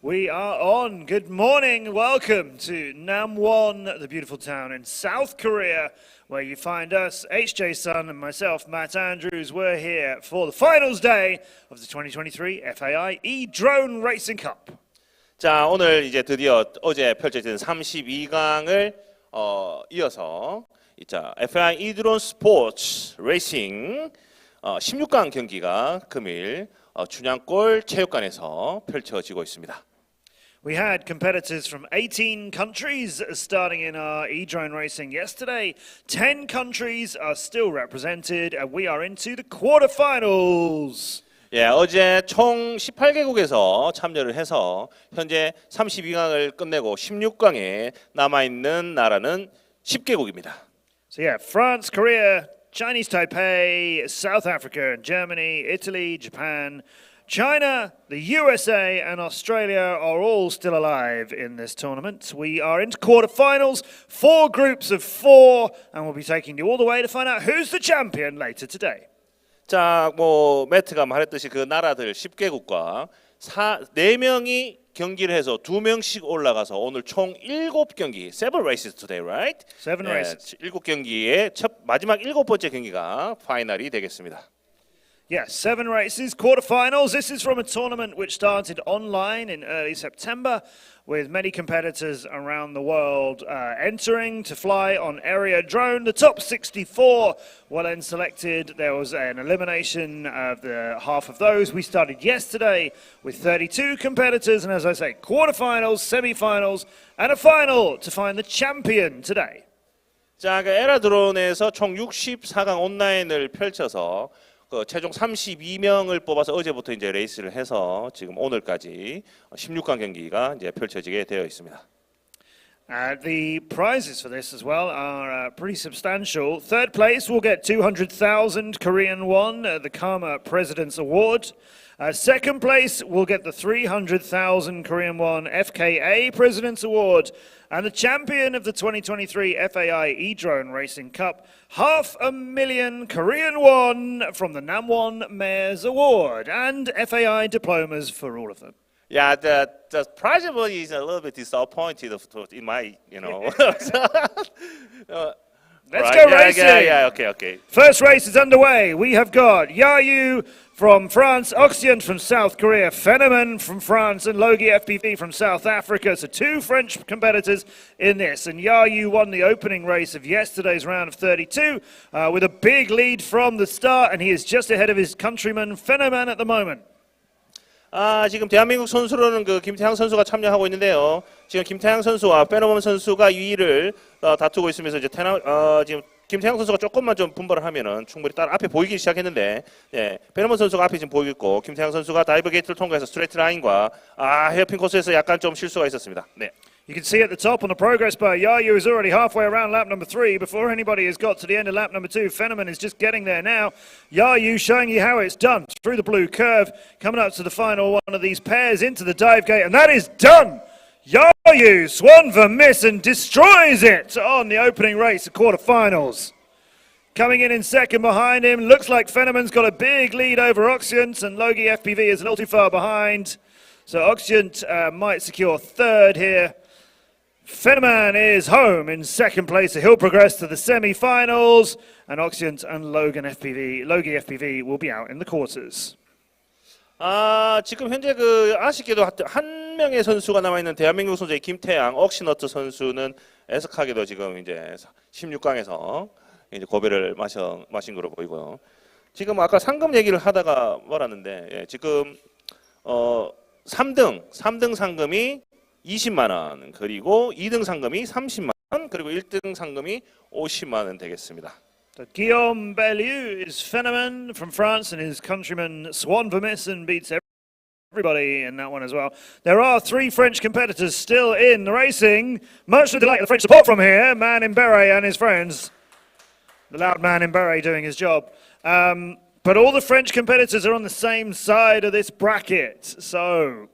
We are on. Good morning. Welcome to Namwon, the beautiful town in South Korea, where you find us, HJ Sun and myself, Matt Andrews. We're here for the finals day of the 2023 FAI E-Drone Racing Cup. 자, 오늘 이제 드디어 어제 펼쳐진 32강을 이어서 자, FAI E-Drone 스포츠 레이싱 16강 경기가 금일 춘향골 체육관에서 펼쳐지고 있습니다. We had competitors from 18 countries starting in our E-Drone racing yesterday. 10 countries are still represented and we are into the quarterfinals. 예, 어제 총 18개국에서 참여를 해서 현재 32강을 끝내고 16강에 남아있는 나라는 10개국입니다. So yeah, France, Korea, Chinese Taipei, South Africa, Germany, Italy, Japan, China, the USA and Australia are all still alive in this tournament. We are into quarterfinals, 4 groups of 4, and we'll be taking you all the way to find out who's the champion later today. 자, 매트가 말했듯이 그 나라들 10개국과 4명이 경기를 해서 2명씩 올라가서 오늘 총 7경기, 7 races today, right? 7 races. 7경기의 마지막 7번째 경기가 파이널이 되겠습니다. Yes, 7 races, quarterfinals. This is from a tournament which started online in early September with many competitors around the world entering to fly on area drone. The top 64 were then selected. There was an elimination of the half of those. We started yesterday with 32 competitors, and as I say, quarterfinals, semi-finals, and a final to find the champion today. 자, 그 에라 드론에서 총 64강 온라인을 펼쳐서 최종 32명을 뽑아서 어제부터 이제 레이스를 해서 지금 오늘까지 16강 경기가 이제 펼쳐지게 되어 있습니다. The prizes for this as well are pretty substantial. Third place will get 200,000 Korean won, the Karma President's Award. Second place will get the 300,000 Korean won FAI President's Award. And the champion of the 2023 FAI E-Drone Racing Cup, 500,000 Korean won from the Namwon Mayor's Award, and FAI diplomas for all of them. Yeah, the prize money is a little bit disappointed in my, Let's go racing. Yeah, okay. First race is underway. We have got Yayu from France, Oxyant from South Korea, Fenneman from France, and Logie FPV from South Africa. So 2 French competitors in this. And Yayu won the opening race of yesterday's round of 32 with a big lead from the start, and he is just ahead of his countryman Fenneman at the moment. 지금 대한민국 선수로는 그 김태향 선수가 참여하고 있는데요. 지금 김태향 선수와 페노범 선수가 2위를 다투고 있으면서 이제 지금 김태향 선수가 조금만 좀 분발을 하면은 충분히 따라 앞에 보이기 시작했는데, 예, 페노범 선수가 앞에 지금 보이고 있고 김태향 선수가 다이브 게이트를 통과해서 스트레이트 라인과 헤어핀 코스에서 약간 좀 실수가 있었습니다. 네. You can see at the top on the progress bar, Yayu is already halfway around lap number 3 before anybody has got to the end of lap number 2. Fenneman is just getting there now. Yayu showing you how it's done through the blue curve, coming up to the final one of these pairs into the dive gate, and that is done! Yayu, swan for miss and destroys it on the opening race of quarterfinals. Coming in second behind him, looks like Fenneman's got a big lead over Oxyant, and Logie FPV is a little too far behind. So Oxyant might secure third here. Fenneman is home in second place, so he'll progress to the semi-finals, and Oxyant and Logie FPV will be out in the quarters. 지금 현재 아쉽게도 한 명의 선수가 남아 있는 대한민국 선수의 김태양, 옥시너트 선수는 애석하게도 지금 이제 16강에서 이제 고배를 마신 거로 보이고요. 지금 아까 상금 얘기를 하다가 말았는데, 예, 지금 3등 상금이 20만 원, 그리고 2등 상금이 30만 원, 그리고 1등 상금이 50만 원 되겠습니다. Guillaume Bellieu is Fenneman from France, and his countryman Swan Vermissen beats everybody in that one as well. There are 3 French competitors still in the racing. Much to the delight of the French support from here, Man in Beret and his friends. The loud man in Beret doing his job. But all the French competitors are on the same side of this bracket, so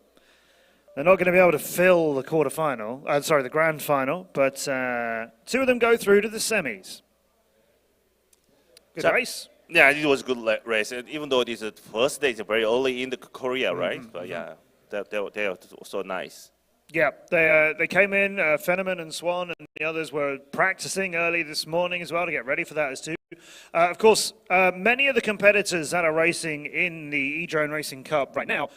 they're not going to be able to fill the the grand final, but 2 of them go through to the semis. Good race. Yeah, it was a good race. Even though it is the first day, it's very early in the Korea, right? But yeah, they are so nice. Yeah, they came in, Fenneman and Swan and the others were practicing early this morning as well to get ready for that as too. Of course, many of the competitors that are racing in the E-Drone Racing Cup right now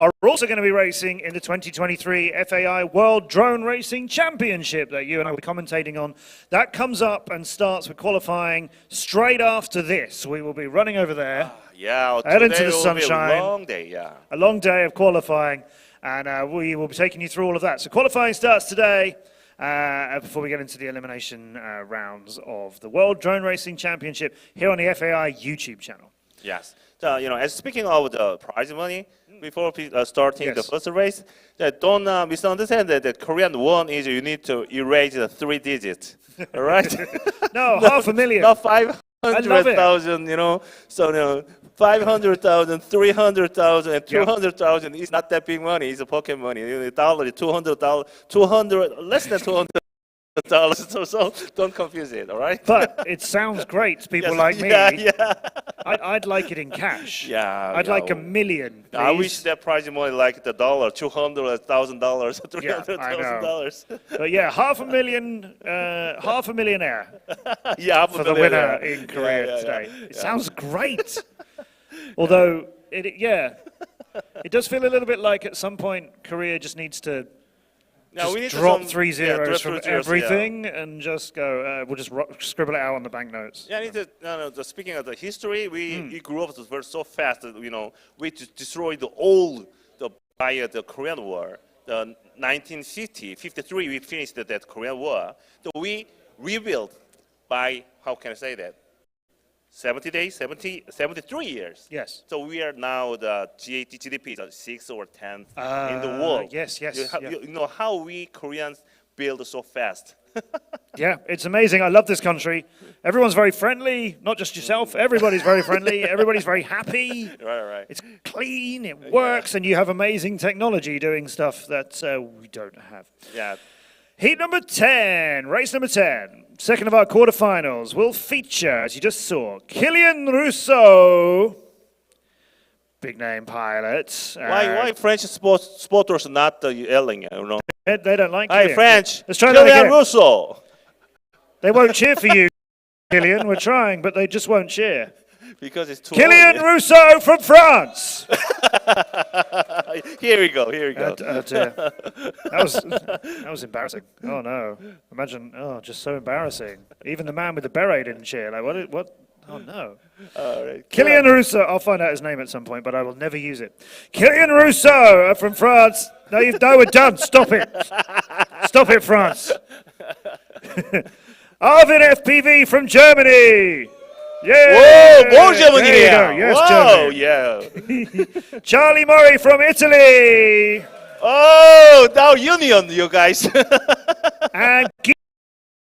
are also going to be racing in the 2023 FAI World Drone Racing Championship that you and I will be commentating on. That comes up and starts with qualifying straight after this. We will be running over there. Yeah, Head into today the will sunshine. be a long day, yeah. A long day of qualifying, and we will be taking you through all of that. So qualifying starts today before we get into the elimination rounds of the World Drone Racing Championship here on the FAI YouTube channel. Yes. So, as speaking of the prize money, before starting the first race, don't misunderstand that the Korean won is you need to erase the 3 digits, all right? No, $500,000. Not 500,000, So, 500,000, 300,000, and 200,000 is not that big money. It's a pocket money. Dollar, $200, less than $200. So don't confuse it, all right? But it sounds great to people like me. Yeah. I'd like it in cash. Yeah. I'd like $1 million. Please. I wish that prize money like the dollar, $200,000, $300,000. But yeah, half a millionaire. Yeah, for the winner in Korea today. It sounds great. Although it does feel a little bit like at some point Korea just needs to. We need drop some, 3 zeros from zeros, everything and just go, we'll just scribble it out on the banknotes. Yeah, I need to, speaking of the history, we grew up so fast that, we destroyed all by the Korean War. The 1953, we finished that Korean War. So we rebuilt by, how can I say that? 70 days, 73 years. Yes. So we are now the GDP is 6th or 10th in the world. Yes. You know how we Koreans build so fast. Yeah, it's amazing. I love this country. Everyone's very friendly, not just yourself. Everybody's very friendly. Everybody's very happy. Right. It's clean, it works, and you have amazing technology doing stuff that we don't have. Yeah. Heat number 10, race number 10. Second of our quarterfinals will feature, as you just saw, Kilian Rousseau, big name pilot. Why French sporters not yelling? They don't like Hi, Kilian. French. Let's try that Kilian again. Rousseau. They won't cheer for you, Kilian. We're trying, but they just won't cheer. Because it's too Kilian Rousseau from France. Here we go. Dear. That was embarrassing. Oh no! Imagine, just so embarrassing. Even the man with the beret didn't cheer. Like what? Oh no! All right. Kilian Rousseau. I'll find out his name at some point, but I will never use it. Kilian Rousseau from France. No, we're done. Stop it. Stop it, France. Arvin FPV from Germany. Yeah. Whoa, more Germany. There you go. Yes, Whoa, Germany. yeah. Charlie Murray from Italy. Oh, now Union, you guys. And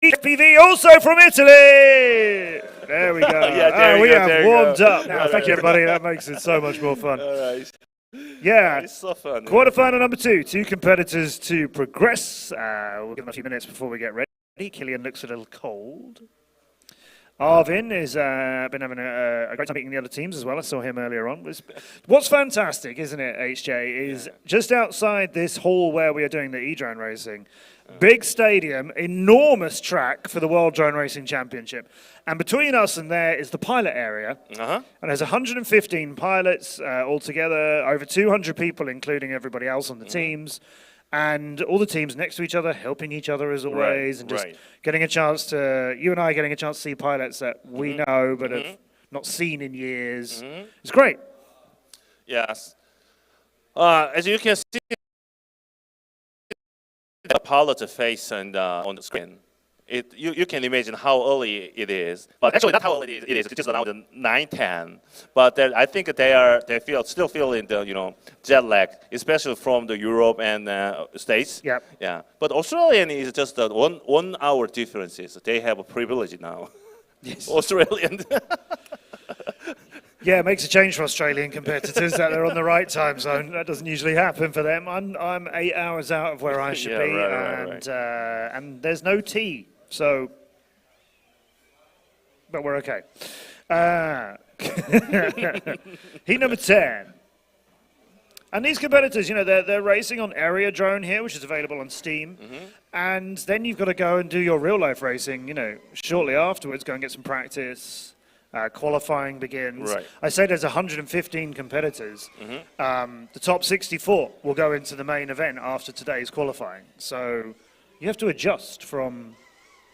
FPV also from Italy. There we go. We have warmed up. Now, thank you, everybody. That makes it so much more fun. All right. Yeah. It's so fun. Quarterfinal number 2. 2 competitors to progress. We'll give them a few minutes before we get ready. Kilian looks a little cold. Arvin has been having a great time beating the other teams as well. I saw him earlier on. What's fantastic, isn't it, HJ, is just outside this hall where we are doing the E-Drone racing, big stadium, enormous track for the World Drone Racing Championship. And between us and there is the pilot area. And there's 115 pilots altogether, over 200 people, including everybody else on the teams. And all the teams next to each other, helping each other as always, and just getting a chance to, you and I getting a chance to see pilots that we know but have not seen in years. It's great. Yes. As you can see, the pilot's face and on the screen. You can imagine how early it is, but actually not how early it is. It's just around 9:10. But I think they still feeling the jet lag, especially from the Europe and States. Yeah. But Australian is just 1 hour differences. They have a privilege now. Yes. Australian. Yeah, it makes a change for Australian competitors that they're on the right time zone. That doesn't usually happen for them. I'm 8 hours out of where I should be, and there's no tea. So, but we're okay. Heat number 10. And these competitors, you know, they're racing on Area Drone here, which is available on Steam. And then you've got to go and do your real-life racing, you know, shortly afterwards, go and get some practice. Qualifying begins. Right. I say there's 115 competitors. The top 64 will go into the main event after today's qualifying. So you have to adjust from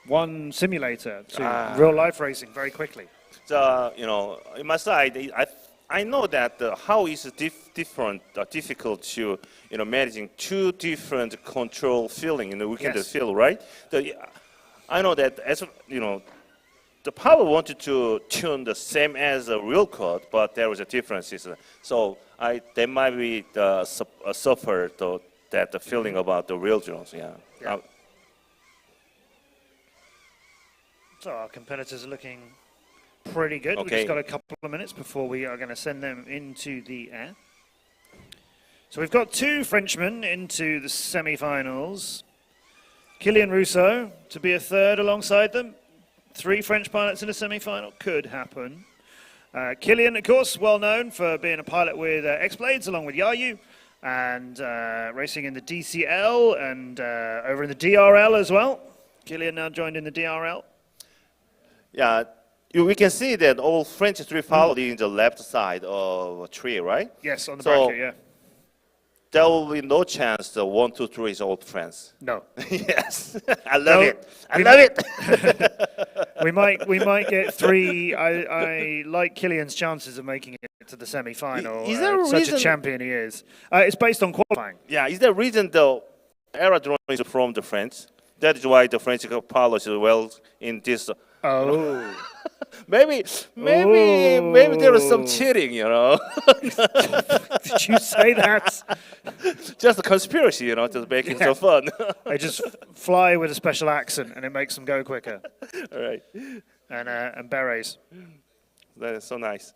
one simulator to real-life racing very quickly. So, you know, in my side, I know that how is difficult to, you know, managing two different control feeling in the weekend field, right? I know that as you know, the power wanted to tune the same as a real code, but there was a difference. So they might be suffer that feeling about the real drones. Yeah. So our competitors are looking pretty good. Okay. We've just got a couple of minutes before we are going to send them into the air. So we've got two Frenchmen into the semi-finals. Kylian Rousseau to be a third alongside them. 3 French pilots in a semi-final could happen. Kylian, of course, well known for being a pilot with X-Blades along with Yayu and racing in the DCL and over in the DRL as well. Kylian now joined in the DRL. Yeah. We can see that all French 3 followed in the left side of a tree, right? Yes, on the bracket, yeah. There will be no chance the 1, 2, 3 is all friends. No. Yes, I love it. I love it. we might get 3. I like Kylian's chances of making it to the semi-final. Is there a such reason? a champion he is. It's based on qualifying. Yeah, is there a reason the aerodrome is from the French? That is why the French pilots are well in this. Oh. maybe there was some cheating, you know. Did you say that? Just a conspiracy, you know, just making it so fun. They just fly with a special accent and it makes them go quicker. All right. And berets. That is so nice.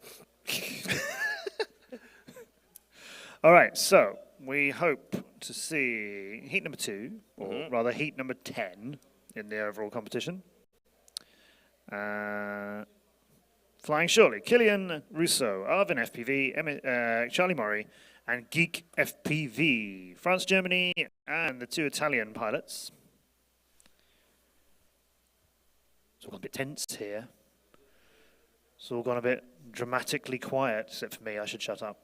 All right, so we hope to see heat number 2, or rather heat number 10 in the overall competition. Flying shortly, Kylian Rousseau, Arvin FPV, Charlie Murray, and Geek FPV. France, Germany, and the 2 Italian pilots. It's all gone a bit tense here. It's all gone a bit dramatically quiet, except for me. I should shut up.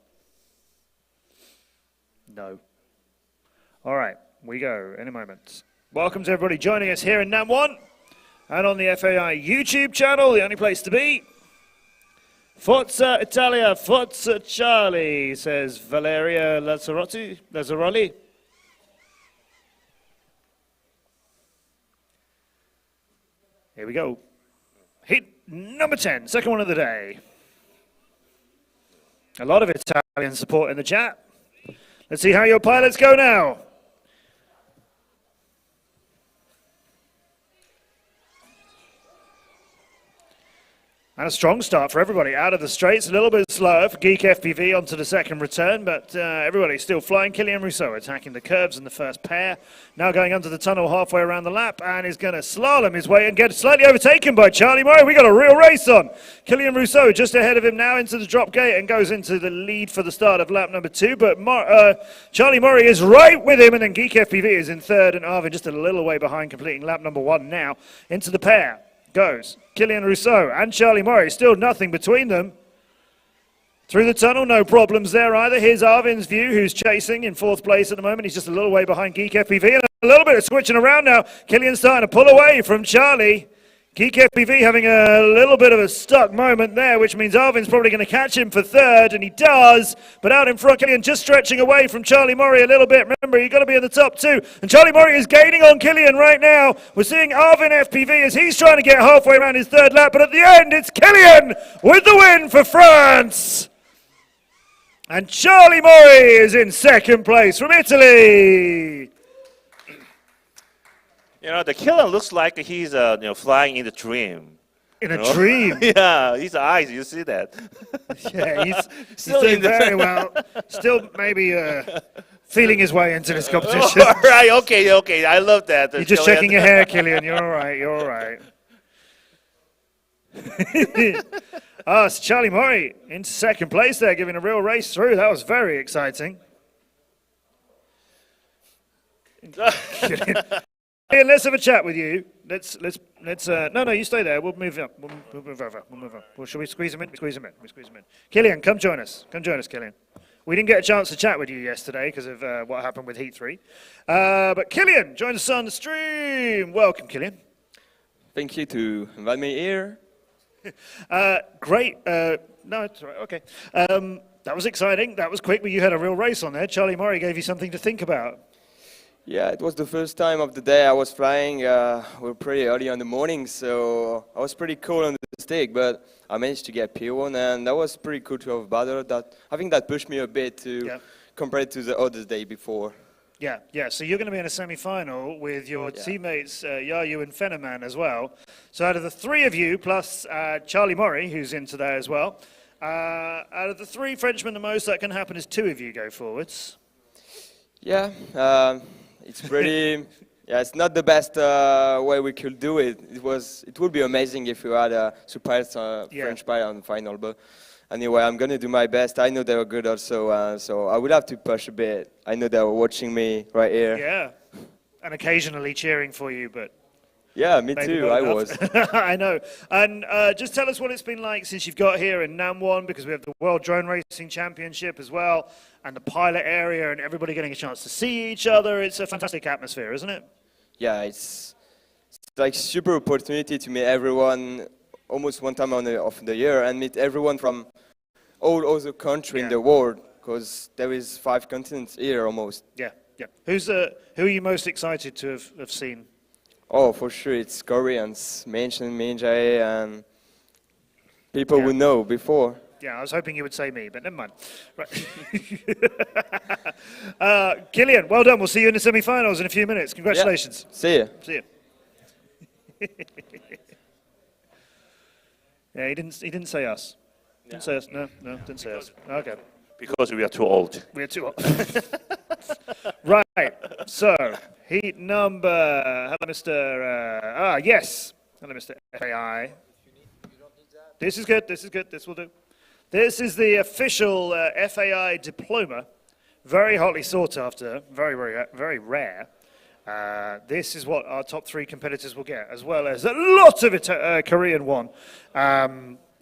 No. All right, we go in a moment. Welcome to everybody joining us here in NAM 1. And on the FAI YouTube channel, the only place to be. Forza Italia, Forza Charlie, says Valeria Lazzaroli. Here we go. Heat number 10, second one of the day. A lot of Italian support in the chat. Let's see how your pilots go now. And a strong start for everybody out of the straights. A little bit slower for Geek FPV onto the second return, but everybody's still flying. Kylian Rousseau attacking the curves in the first pair. Now going under the tunnel halfway around the lap and is going to slalom his way and get slightly overtaken by Charlie Murray. We got a real race on. Kylian Rousseau just ahead of him now into the drop gate and goes into the lead for the start of lap number 2. But Charlie Murray is right with him, and then Geek FPV is in third, and Arvin just a little way behind, completing lap number 1 now. Into the pair goes Kylian Rousseau and Charlie Murray, still nothing between them. Through the tunnel, no problems there either. Here's Arvin's view, who's chasing in 4th place at the moment. He's just a little way behind Geek FPV, and a little bit of switching around now. Kylian's starting to pull away from Charlie. Geek FPV having a little bit of a stuck moment there, which means Arvin's probably going to catch him for third, and he does. But out in front, Kylian just stretching away from Charlie Murray a little bit. Remember, you've got to be in the top 2. And Charlie Murray is gaining on Kylian right now. We're seeing Arvin FPV as he's trying to get halfway around his third lap. But at the end, it's Kylian with the win for France. And Charlie Murray is in second place from Italy. You know, the killer looks like he's flying in the dream. In a dream? Yeah, his eyes, you see that. Yeah, he's doing very well. Still maybe feeling his way into this competition. All right, okay. I love that. You're just checking your hair, Kylian. You're all right. It's Charlie Murray into second place there, giving a real race through. That was very exciting. Ian, let's have a chat with you. Let's. No, you stay there. We'll move up. We'll move over. Well, shall we squeeze him in? We squeeze him in. Killian, come join us. Killian. We didn't get a chance to chat with you yesterday because of what happened with Heat 3. But Killian joined us on the stream. Welcome, Killian. Thank you to invite me here. Great. No, it's all right. Okay. That was exciting. That was quick, but you had a real race on there. Charlie Murray gave you something to think about. Yeah, it was the first time of the day I was flying. We were pretty early in the morning, so I was pretty cool on the stick, but I managed to get P1, and that was pretty cool to have a battle. I think that pushed me a bit to compared to the other day before. Yeah. So you're going to be in a semi-final with your teammates Yayu and Fenneman as well. So out of the three of you, plus Charlie Murray, who's in today as well, out of the three Frenchmen, the most that can happen is two of you go forwards. Yeah, it's pretty. Yeah, it's not the best way we could do it. It would be amazing if we had a surprise French pilot on the final, but. Anyway, I'm going to do my best. I know they were good also, so I would have to push a bit. I know they were watching me right here. Yeah, and occasionally cheering for you, but... Yeah, me too, I was. I know. And just tell us what it's been like since you've got here in Namwon, because we have the World Drone Racing Championship as well, and the pilot area, and everybody getting a chance to see each other. It's a fantastic atmosphere, isn't it? Yeah, it's like super opportunity to meet everyone almost one time of the year and meet everyone from all other countries in the world, because there is 5 continents here almost. Yeah. Who are you most excited to have seen? Oh, for sure, it's Koreans, mentioned Minjae, and people we know before. Yeah, I was hoping you would say me, but never mind. Right. Killian, well done. We'll see you in the semi-finals in a few minutes. Congratulations. Yeah. See you. See you. Yeah, he didn't say us. Didn't say us. No, didn't say us. Okay. Because we are too old. We are too old. Right. So, heat number. Hello, Mr. Yes. Hello, Mr. FAI. This is good. This will do. This is the official FAI diploma. Very hotly sought after. Very rare. This is what our top 3 competitors will get, as well as a lot of Korean one. I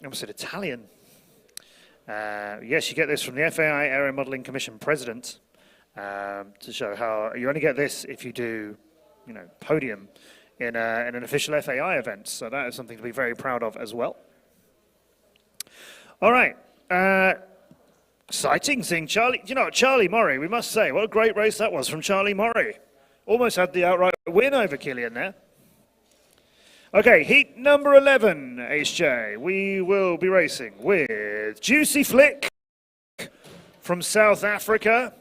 almost said Italian. Yes, you get this from the FAI Aero Modeling Commission President to show how you only get this if you do, podium in an official FAI event. So that is something to be very proud of as well. All right. Exciting seeing Charlie. Charlie Murray, we must say, what a great race that was from Charlie Murray. Almost had the outright win over Killian there. Okay, heat number 11, HJ. We will be racing with Juicy Flick from South Africa,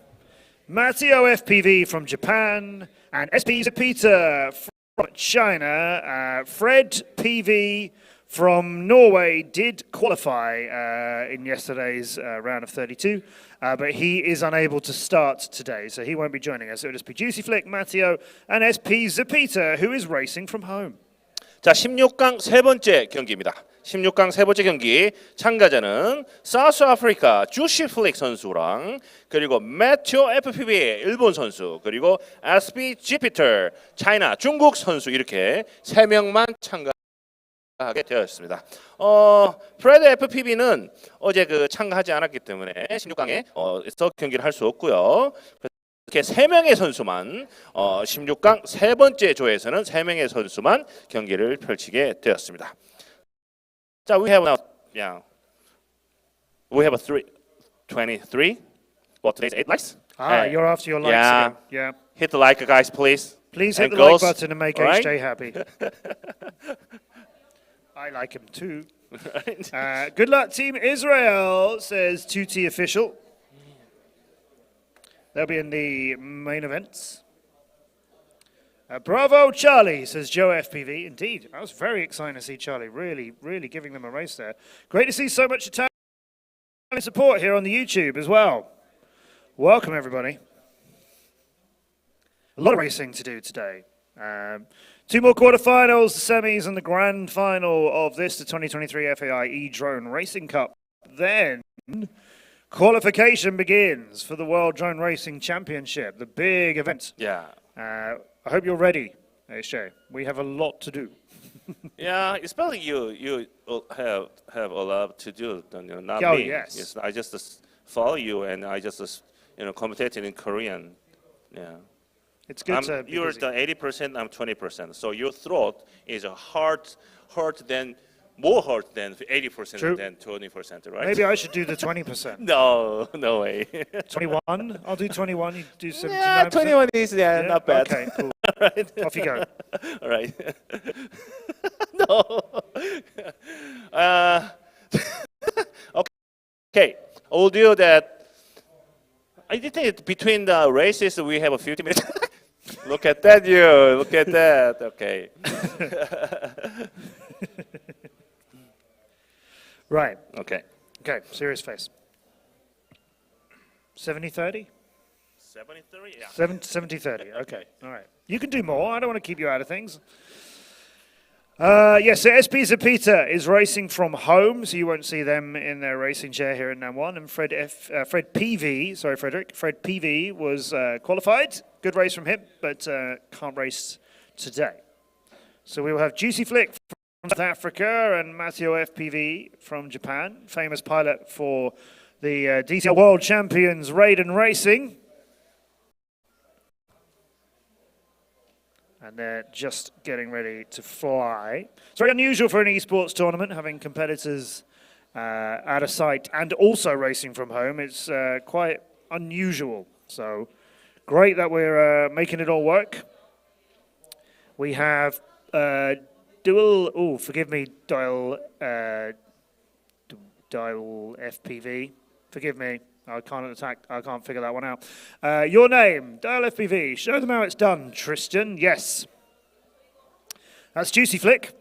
Matteo FPV from Japan, and SP Zapita from China. Fred PV from Norway did qualify in yesterday's round of 32, but he is unable to start today, so he won't be joining us. It'll just be Juicy Flick, Matteo, and SP Zapita, who is racing from home. 자, 16강 세 번째 경기입니다. 16강 세 번째 경기 참가자는 사우스 아프리카 주시 플릭 선수랑 그리고 매튜 FPV 일본 선수 그리고 SB 지피터 차이나 중국 선수 이렇게 세 명만 참가하게 되었습니다. 프레드 FPV는 어제 참가하지 않았기 때문에 16강에 경기를 할 수 없고요. 이렇게 3명의 선수만 16강 세 번째 조에서는 3명의 선수만 경기를 펼치게 되었습니다. 자, we have a 23. Well, today's 8 likes. You're after your likes again. Yeah. Hit the like, guys, please. Please hit the girls. like button and make HJ happy. I like him too. Good luck, Team Israel, says 2T official. They'll be in the main events. Bravo, Charlie, says Joe FPV. Indeed, I was very excited to see Charlie. Really giving them a race there. Great to see so much Italian support here on the YouTube as well. Welcome, everybody. A lot of racing to do today. Two more quarterfinals, the semis, and the grand final of this, the 2023 FAI E-Drone Racing Cup. Then qualification begins for the World Drone Racing Championship, the big event. Yeah. I hope you're ready, Shay. We have a lot to do. Yeah, especially you have a lot to do, not Oh, me. yes. I just follow you, and I just commentated in Korean. Yeah. It's good to be You're busy. the 80%, I'm 20%. So your throat is more hard than 80% True. than 20%, right? Maybe I should do the 20%. No way. 21? I'll do 21. You do 79%? Yeah, 21 is not bad. Okay, cool. Right. Off you go. All right. No. Okay. Audio that I did think between the races we have a few minutes. Look at that, you. Look at that. Okay. Right. Okay. Okay, serious face. 70-30? 73. Yeah. 70-30. Okay, all right. You can do more. I don't want to keep you out of things. Yes, so SP Zapita is racing from home, so you won't see them in their racing chair here in NAM1. And Fred PV was qualified. Good race from him, but can't race today. So we will have Juicy Flick from South Africa and Matteo FPV from Japan, famous pilot for the DTL World Champions Raiden Racing. And they're just getting ready to fly. It's very unusual for an esports tournament, having competitors out of sight and also racing from home. It's quite unusual. So great that we're making it all work. We have dial FPV. Forgive me. I can't figure that one out. Your name, Dial FPV. Show them how it's done, Tristan. Yes. That's Juicy Flick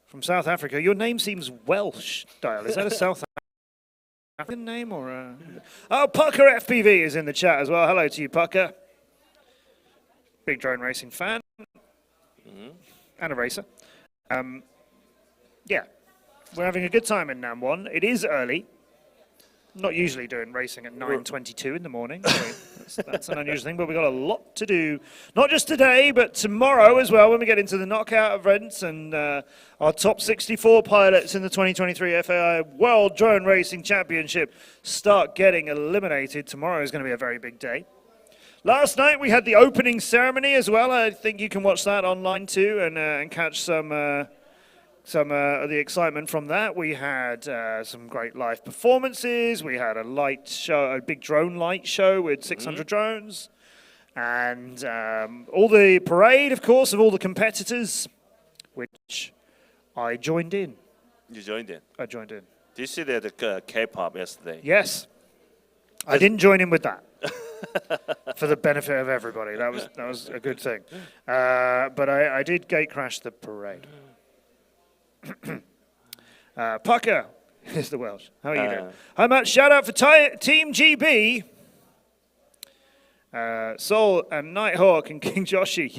from South Africa. Your name seems Welsh, Dial. Is that a South African name or a... Oh, Pucker FPV is in the chat as well. Hello to you, Pucker. Big drone racing fan. And a racer. Yeah. We're having a good time in NAM1. It is early. Not usually doing racing at 9:22 in the morning. So that's an unusual thing, but we've got a lot to do. Not just today, but tomorrow as well when we get into the knockout events and our top 64 pilots in the 2023 FAI World Drone Racing Championship start getting eliminated. Tomorrow is going to be a very big day. Last night we had the opening ceremony as well. I think you can watch that online too and catch some of the excitement from that. We had some great live performances. We had a light show, a big drone light show with 600 drones. And all the parade, of course, of all the competitors, which I joined in. You joined in? I joined in. Did you see the K-pop yesterday? Yes. I didn't join in with that. For the benefit of everybody. That was a good thing. But I did gate crash the parade. Pucker is the Welsh. How are you doing? Hi, Matt. Shout out for Team GB. Sol and Nighthawk and King Joshi.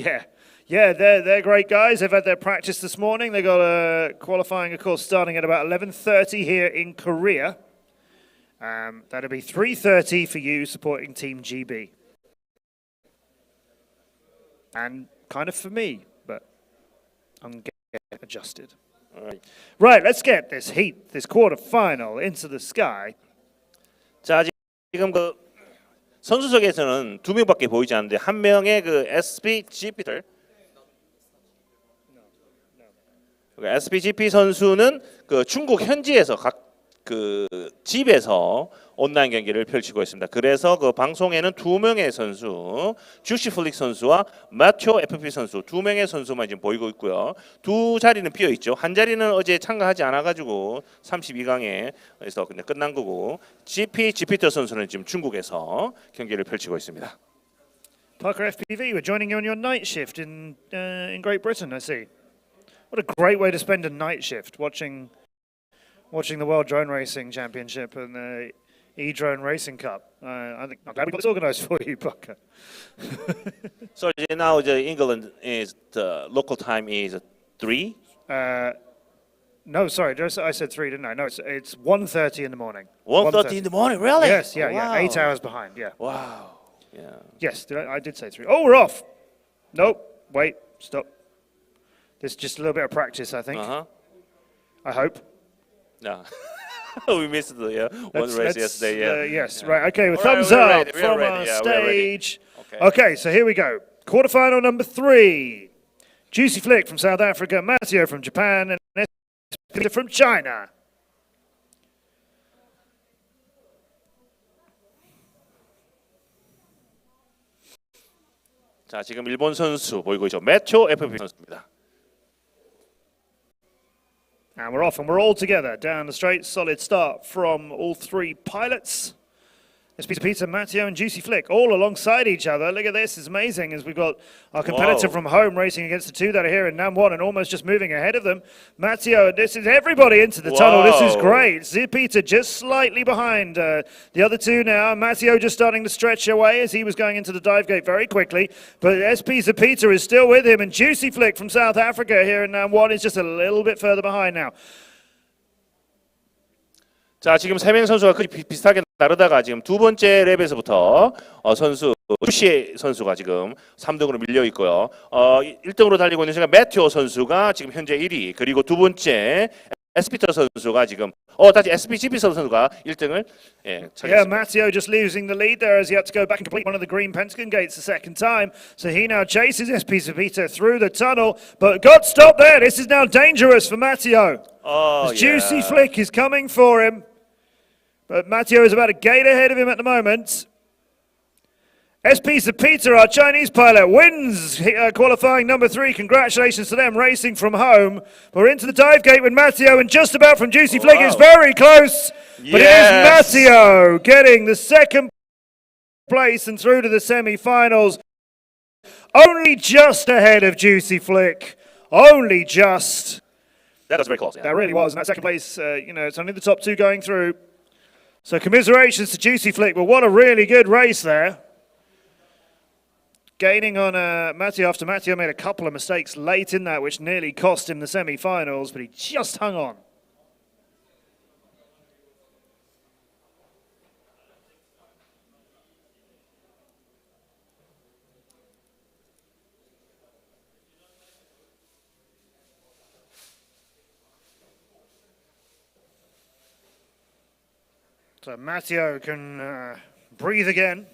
Yeah, they're great guys. They've had their practice this morning. They got a qualifying, of course, starting at about 11:30 here in Korea. That'll be 3:30 for you supporting Team GB. And kind of for me, but I'm getting adjusted. All right. Right, let's get this heat, this quarterfinal into the sky. 자, 지금 그 선수석에서는 두 명밖에 보이지 않는데 한 명의 그 SBGP SBGP 선수는 그 중국 현지에서 각 그 집에서 온라인 경기를 펼치고 있습니다. 그래서 그 방송에는 두 명의 선수, 주시 플릭 선수와 마초 FP 선수 두 명의 선수만 지금 보이고 있고요. 두 자리는 비어 있죠. 한 자리는 어제 참가하지 않아 가지고 32강에서 그냥 끝난 거고 GP터 선수는 지금 중국에서 경기를 펼치고 있습니다. Parker FPV, we're joining you on your night shift in Great Britain, I see. What a great way to spend a night shift, watching the World Drone Racing Championship and E-Drone Racing Cup. I'm glad we got this organised for you, Bucker. So now the England is the local time is 3. No, sorry, I said 3, didn't I? No, it's 1:30 in the morning. 1:30 in the morning, really? Yes, yeah, Oh, yeah. wow. 8 hours behind, yeah. Wow. Yeah. Yes, I did say 3. Oh, we're off. Nope, wait, stop. This is just a little bit of practice, I think. I hope. No. We missed the one race yesterday. Yeah. Yes, right. Okay, with All right, thumbs we're up ready, we are from ready, our yeah, we are ready. stage. Okay. So here we go. Quarterfinal number 3. Juicy Flick from South Africa, Matteo from Japan, and Peter from China. 자, 지금 일본 선수 보이고 있죠. 매초 FAI 선수입니다. And we're off, and we're all together down the straight. Solid start from all 3 pilots. It's Peter, Matteo, and Juicy Flick all alongside each other. Look at this, it's amazing as we've got our competitor from home racing against the 2 that are here in NAM1 and almost just moving ahead of them. Matteo, this is everybody into the tunnel. This is great. Peter just slightly behind the other 2 now. Matteo just starting to stretch away as he was going into the dive gate very quickly. But Peter is still with him, and Juicy Flick from South Africa here in NAM1 is just a little bit further behind now. 자, 지금 3명 선수가 거의 비슷하게 나르다가 지금 두 번째 랩에서부터 선수 주시 선수가 지금 3등으로 밀려 있고요. 1등으로 달리고 있는 시간 매튜 선수가 지금 현재 1위. 그리고 두 번째 에스피터 선수가 지금 다시 SPGP 선수가 1등을 Yeah, Matteo just losing the lead there as he had to go back and complete one of the green pentagon gates the second time. So he now chases Peter through the tunnel, but got stopped there. This is now dangerous for Matteo. Juicy Flick is coming for him. But Matteo is about a gate ahead of him at the moment. Peter, our Chinese pilot, wins qualifying number 3. Congratulations to them, racing from home. We're into the dive gate with Matteo, and just about from Juicy Flick. It's very close. Yes. But it is Matteo getting the 2nd place and through to the semi-finals. Only just ahead of Juicy Flick. Only just. That was very close. Yeah. That really was. And that 2nd place, it's only the top 2 going through. So commiserations to Juicy Flick, but what a really good race there. Gaining on Matteo after Matteo made a couple of mistakes late in that, which nearly cost him the semi-finals, but he just hung on. So Matteo can breathe again.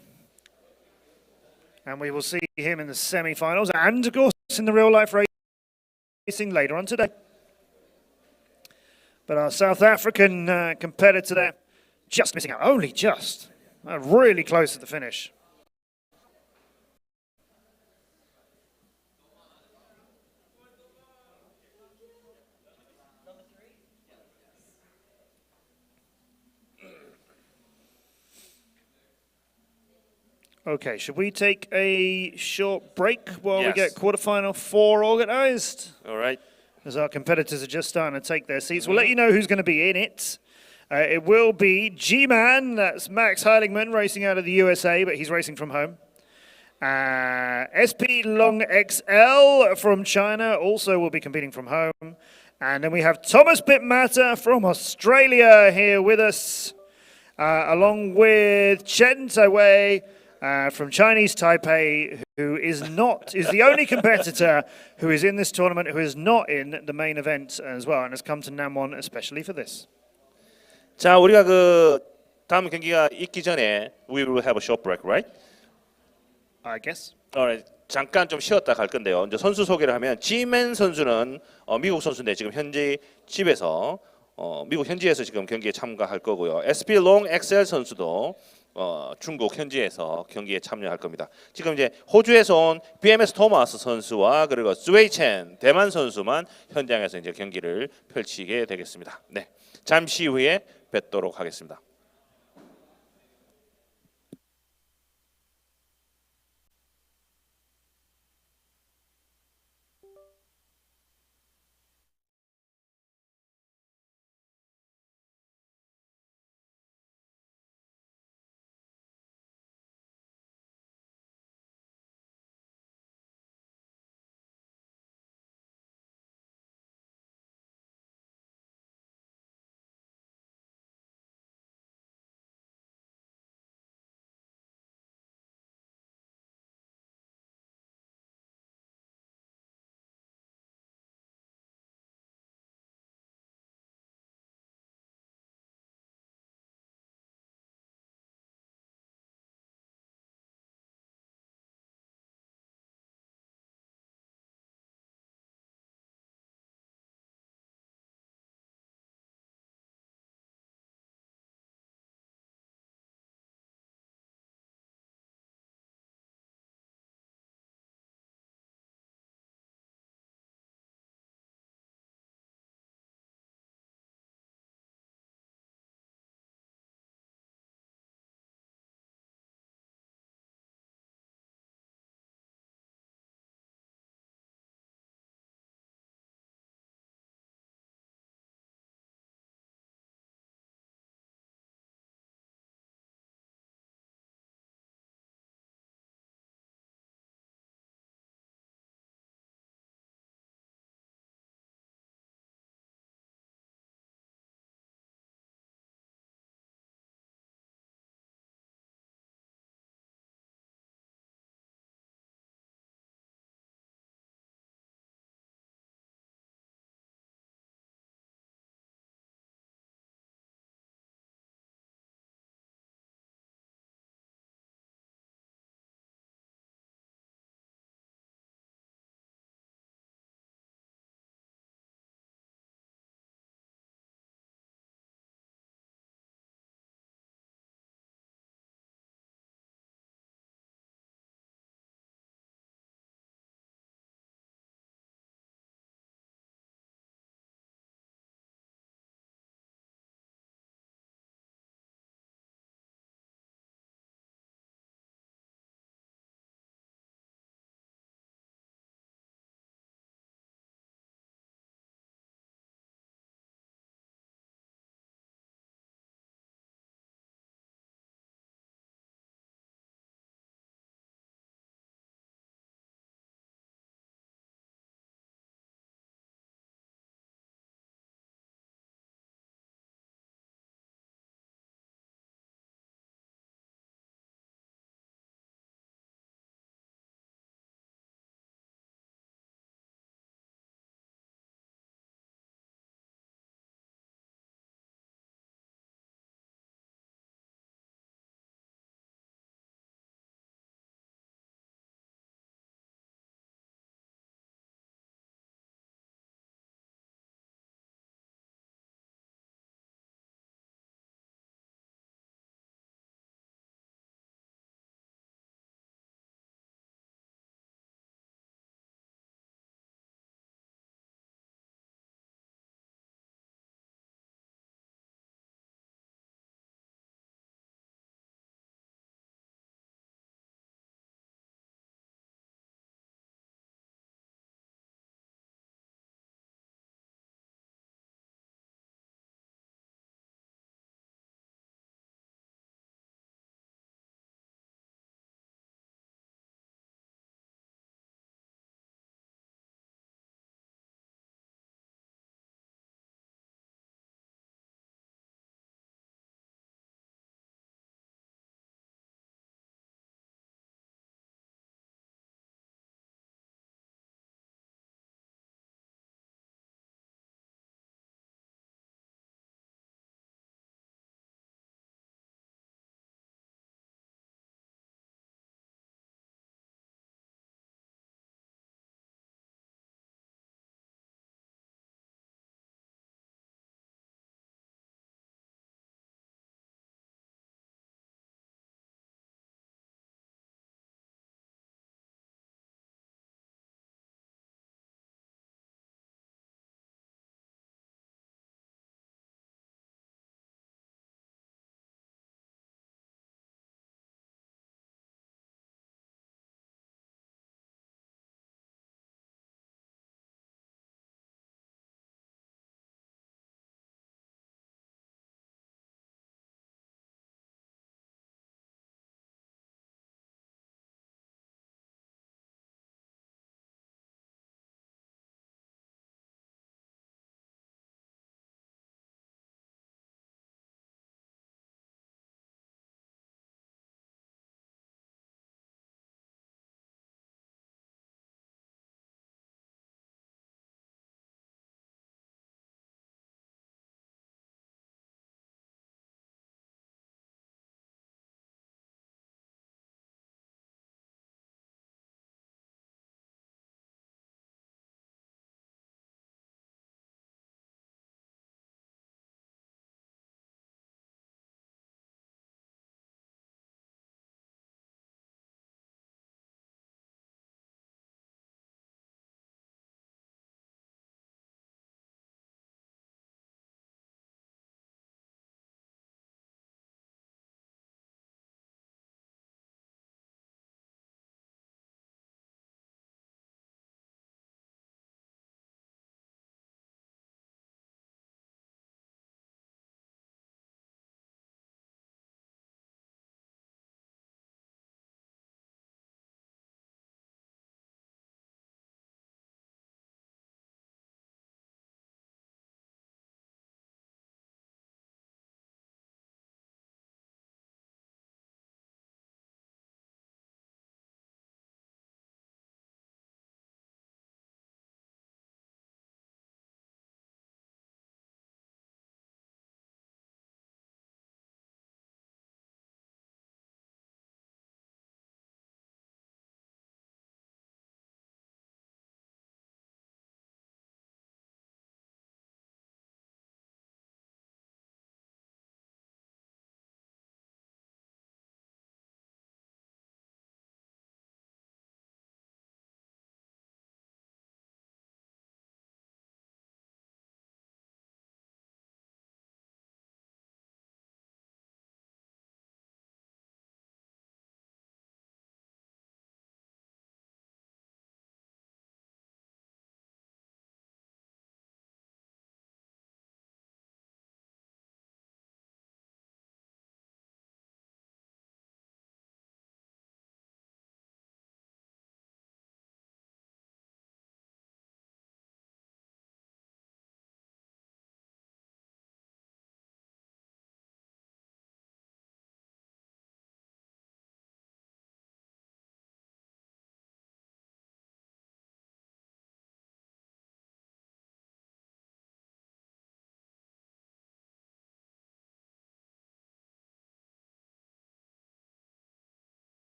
And we will see him in the semi-finals and, of course, in the real-life racing later on today. But our South African competitor there, just missing out, only just. Really close at the finish. Okay, should we take a short break while we get quarterfinal 4 organized? All right. As our competitors are just starting to take their seats. We'll let you know who's going to be in it. It will be G-Man, that's Max Heiligman, racing out of the USA, but he's racing from home. SP Long XL from China also will be competing from home. And then we have Thomas Bitmatter from Australia here with us, along with Chen Taiwei from Chinese Taipei, who is the only competitor who is in this tournament who is not in the main event as well, and has come to NAM1 especially for this. 자, 우리가 그 다음 경기가 있기 전에 we will have a short break, right? I guess. Alright. 잠깐 좀 쉬었다 갈 건데요. 이제 선수 소개를 하면 G-Man 선수는 미국 선수인데 지금 현지 집에서 미국 현지에서 지금 경기에 참가할 거고요. SP Long XL 선수도 중국 현지에서 경기에 참여할 겁니다. 지금 이제 호주에서 온 BMS 토마스 선수와 그리고 스웨이첸 대만 선수만 현장에서 이제 경기를 펼치게 되겠습니다. 네, 잠시 후에 뵙도록 하겠습니다.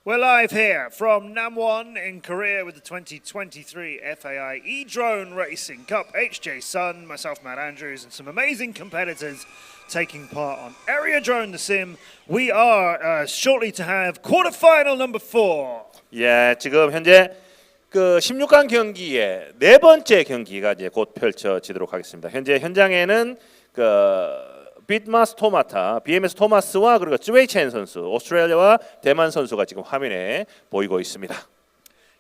We're live here from Namwon in Korea with the 2023 FAI E-Drone Racing Cup. HJ Sun, myself, Matt Andrews, and some amazing competitors taking part on Area Drone the Sim. We are shortly to have quarterfinal number 4. 예, 지금 현재 그 16강 경기의 네 번째 경기가 이제 곧 펼쳐지도록 하겠습니다. 현재 현장에는 그 빗마스 토마타, BMS 토마스와 그리고 쯔웨이첸 선수, 오스트레일리아와 대만 선수가 지금 화면에 보이고 있습니다.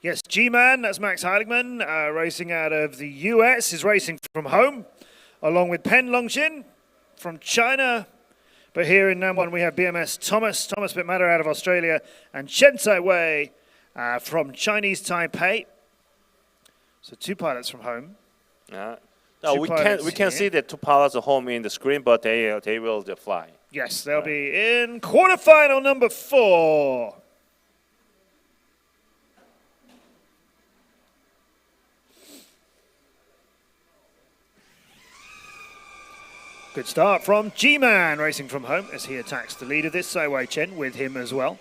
Yes, G-Man, that's Max Heiligman, racing out of the US, is racing from home, along with Pen Longjin from China. But here in Namwon we have BMS Thomas Bitmatter out of Australia, and Chen Wei from Chinese Taipei. So 2 pilots from home. Now we can see the 2 pilots at home in the screen, but they will fly. Yes, they'll be in quarterfinal number 4. Good start from G-Man racing from home as he attacks the lead of this, Wei Chen, with him as well.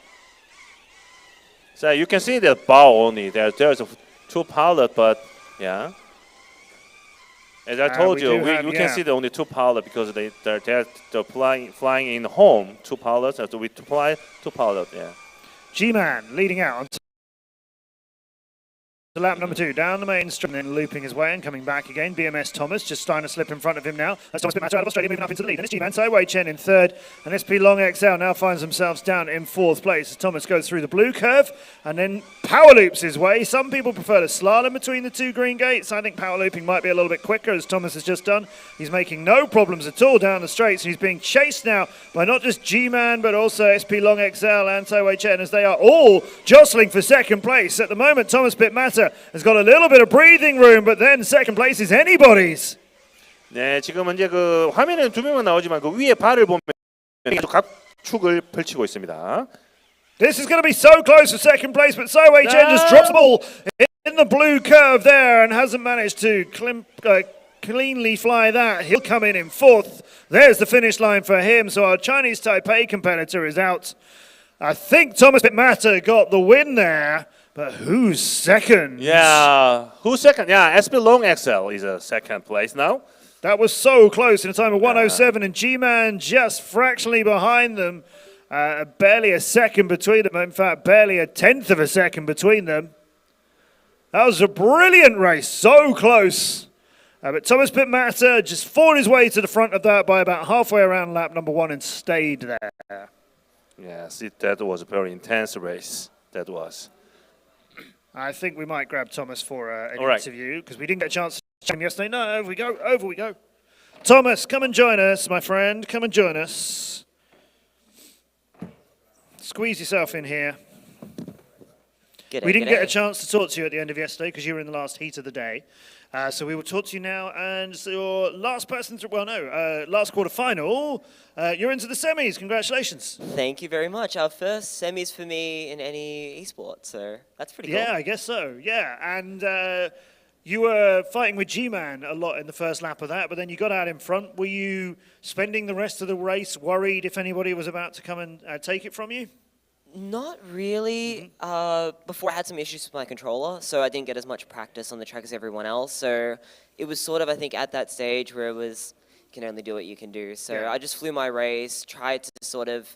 So you can see the bow only. There's 2 pilots, but yeah. As I told you, we can see the only 2 pilots because they're flying in home. 2 pilots, so we fly 2 pilots. Yeah. G-Man leading out to lap number 2, down the main straight and then looping his way and coming back again. BMS Thomas just starting to slip in front of him now. That's Thomas Bitmatter out of Australia moving up into the lead. And it's G-Man, Wei Chen in 3rd. And SP Long XL now finds themselves down in 4th place as Thomas goes through the blue curve and then power loops his way. Some people prefer to slalom between the 2 green gates. I think power looping might be a little bit quicker as Thomas has just done. He's making no problems at all down the straights. And he's being chased now by not just G-Man but also SP Long XL and Wei Chen as they are all jostling for 2nd place. At the moment, Thomas Bitmatter has got a little bit of breathing room, but then 2nd place is anybody's. 네, 지금 이제 그 화면에는 2명만 나오지만 그 위에 발을 보면 각축을 펼치고 있습니다. This is going to be so close for 2nd place, but Wei Chen just drops the ball in the blue curve there and hasn't managed to cleanly fly that. He'll come in 4th. There's the finish line for him, so our Chinese Taipei competitor is out. I think Thomas Bitmatter got the win there. But who's 2nd? Yeah, who's 2nd? Yeah, SP Long XL is a 2nd place now. That was so close in a time of 1:07, and G-Man just fractionally behind them. Barely a 2nd between them. In fact, barely a 1/10 of a second between them. That was a brilliant race, so close. But Thomas Bitmatter just fought his way to the front of that by about halfway around lap number 1 and stayed there. Yes, that was a very intense race. That was. I think we might grab Thomas for an All right. interview because we didn't get a chance to chat him yesterday. No, over we go. Thomas, come and join us, my friend. Come and join us. Squeeze yourself in here. We didn't get a chance to talk to you at the end of yesterday because you were in the last heat of the day. So we will talk to you now. And so your last person, last quarterfinal, you're into the semis. Congratulations. Thank you very much. Our first semis for me in any esport, so that's pretty cool. Yeah, I guess so. Yeah, and you were fighting with G-Man a lot in the first lap of that, but then you got out in front. Were you spending the rest of the race worried if anybody was about to come and take it from you? Not really. Before I had some issues with my controller, so I didn't get as much practice on the track as everyone else. So it was sort of, I think, at that stage where it was, you can only do what you can do. So Yeah. I just flew my race, tried to sort of,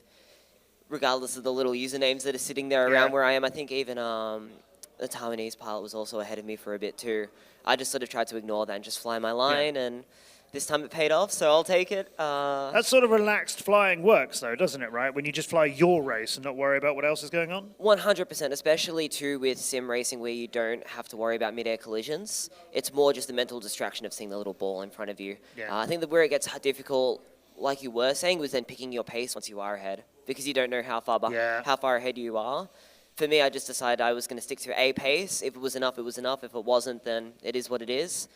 regardless of the little usernames that are sitting there around where I am, I think even the Taiwanese pilot was also ahead of me for a bit too. I just sort of tried to ignore that and just fly my line, and this time it paid off, so I'll take it. That sort of relaxed flying works, though, doesn't it, right? When you just fly your race and not worry about what else is going on? 100%, especially too with sim racing where you don't have to worry about mid-air collisions. It's more just the mental distraction of seeing the little ball in front of you. Yeah. I think that where it gets difficult, like you were saying, was then picking your pace once you are ahead, because you don't know how far ahead you are. For me, I just decided I was going to stick to a pace. If it was enough, it was enough. If it wasn't, then it is what it is.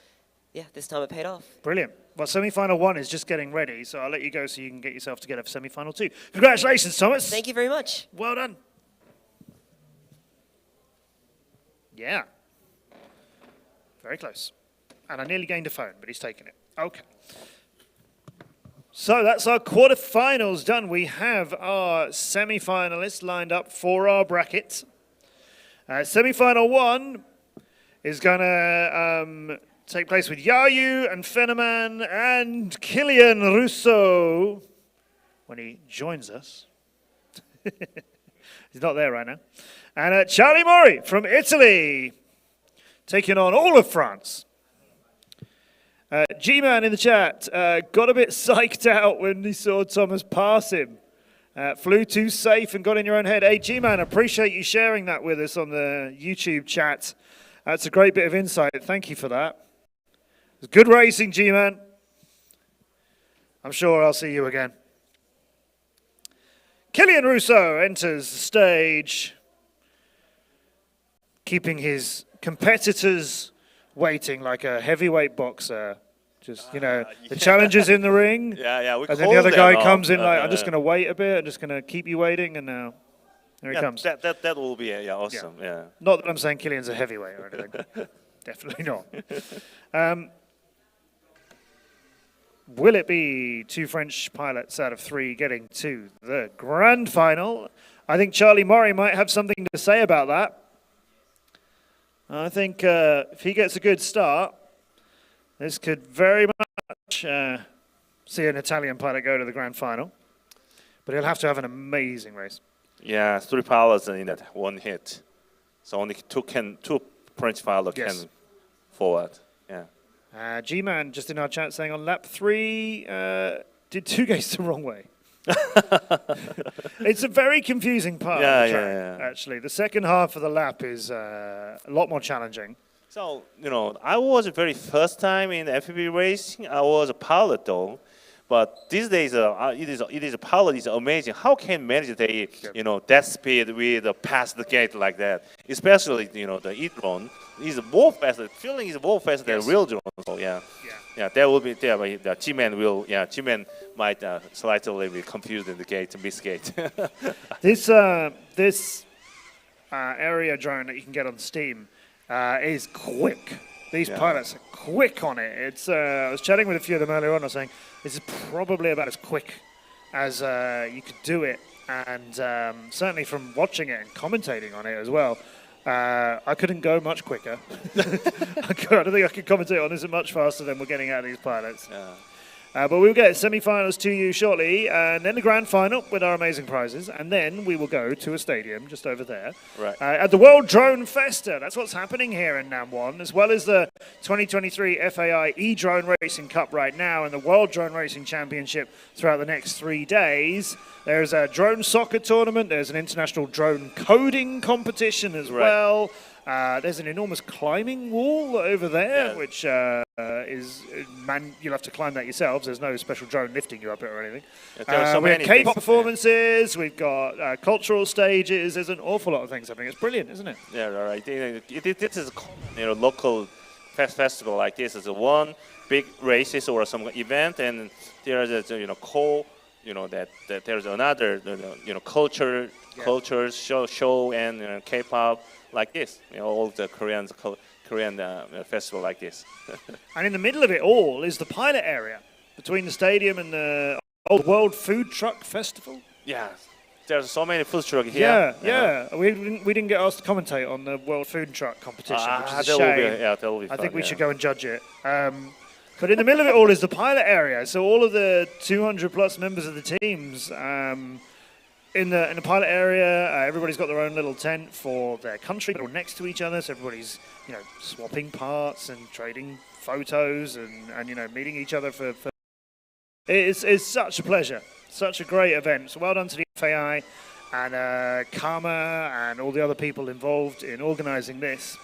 Yeah, this time it paid off. Brilliant. Well, semi-final 1 is just getting ready, so I'll let you go so you can get yourself together for semi-final 2. Congratulations, Thomas. Thank you very much. Well done. Yeah. Very close. And I nearly gained a phone, but he's taken it. Okay. So that's our quarterfinals done. We have our semi-finalists lined up for our bracket. Semi-final 1 is going to take place with Yayu and Fenoman and Kylian Russo when he joins us. He's not there right now. And Charlie Mori from Italy taking on all of France. G-Man in the chat got a bit psyched out when he saw Thomas pass him. Flew too safe and got in your own head. Hey, G-Man, appreciate you sharing that with us on the YouTube chat. That's a great bit of insight. Thank you for that. It was good racing, G-Man. I'm sure I'll see you again. Kylian Russo enters the stage, keeping his competitors waiting like a heavyweight boxer. Just, you know, the challenger's in the ring. Yeah, we and then the other guy comes in like, I'm just yeah. going to wait a bit. I'm just going to keep you waiting. And now, here he comes. That will be awesome. Yeah. Not that I'm saying Kylian's a heavyweight or anything. Definitely not. Will it be 2 French pilots out of 3 getting to the grand final? I think Charlie Murray might have something to say about that. I think if he gets a good start, this could very much see an Italian pilot go to the grand final. But he'll have to have an amazing race. Yeah, 3 pilots in that one hit. So only two French pilots can forward. Yeah. G-Man just in our chat saying on lap 3, did 2 gates the wrong way. It's a very confusing part of the track, actually. The second half of the lap is a lot more challenging. So, you know, I was the very first time in the FPV racing. I was a pilot though. But these days, it is a pilot is amazing. How can manage that speed with past the gate like that? Especially, the e-drone is more faster. Feeling is more faster than real drone. So yeah, that will be there. But the G-Man might slightly be confused in the gate, miss gate. This area drone that you can get on Steam is quick. These pilots are quick on it. It's I was chatting with a few of them earlier on. I was saying this is probably about as quick as you could do it, and certainly from watching it and commentating on it as well, I couldn't go much quicker. I don't think I could commentate on this much faster than we're getting out of these pilots. Yeah. But we'll get semi-finals to you shortly, and then the grand final with our amazing prizes, and then we will go to a stadium just over there at the World Drone Festa. That's what's happening here in Nam1, as well as the 2023 FAI E-Drone Racing Cup right now and the World Drone Racing Championship throughout the next 3 days. There's a drone soccer tournament. There's an international drone coding competition as well. There's an enormous climbing wall over there, which you'll have to climb that yourselves. There's no special drone lifting you up it or anything. We have K-pop performances. We've got cultural stages. There's an awful lot of things happening. It's brilliant, isn't it? Yeah, right. This is a local festival like this. Is one big races or some event, and there is that there's another culture show and K-pop. Like this, all the Korean festival like this. And in the middle of it all is the pilot area between the stadium and the Old World Food Truck Festival. Yeah, there's so many food trucks here. Yeah. We didn't get asked to commentate on the World Food Truck competition, which is a shame. That will be fun, I think we should go and judge it. But in the middle of it all is the pilot area. So all of the 200 plus members of the teams. In the pilot area, everybody's got their own little tent for their country. They're all next to each other, so everybody's swapping parts and trading photos and meeting each other for. It's such a pleasure, such a great event. So well done to the FAI and Karma and all the other people involved in organising this.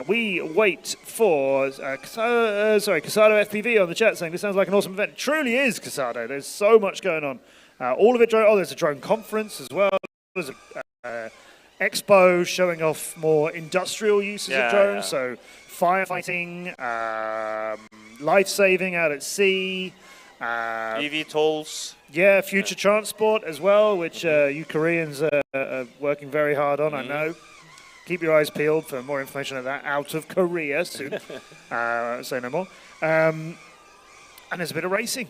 We wait for Casado FPV on the chat saying this sounds like an awesome event. It truly is, Casado. There's so much going on. All of it drone. Oh, there's a drone conference as well. There's a expo showing off more industrial uses of drones. So firefighting, life-saving out at sea. EV tolls. Yeah, future transport as well, which you Koreans are working very hard on, I know. Keep your eyes peeled for more information on that out of Korea soon. Say no more. And there's a bit of racing.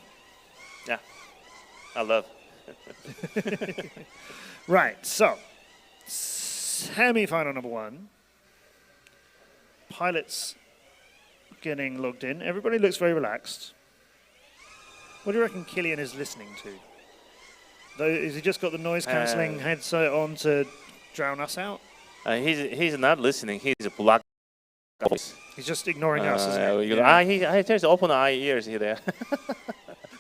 Yeah, I love. Right, so semi-final number 1. Pilots getting logged in. Everybody looks very relaxed. What do you reckon Killian is listening to? Has he just got the noise cancelling headset on to drown us out? He's not listening. He's a black. He's just ignoring us, isn't he? He just open eye ears here.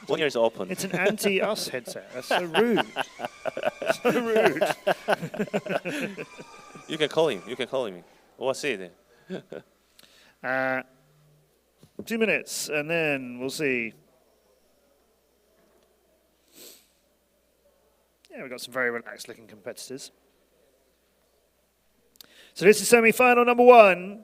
One ear is open. It's an anti-us headset. That's so rude. So rude. You can call him. You can call him. What's it? 2 minutes, and then we'll see. Yeah, we've got some very relaxed-looking competitors. So this is semi-final number 1.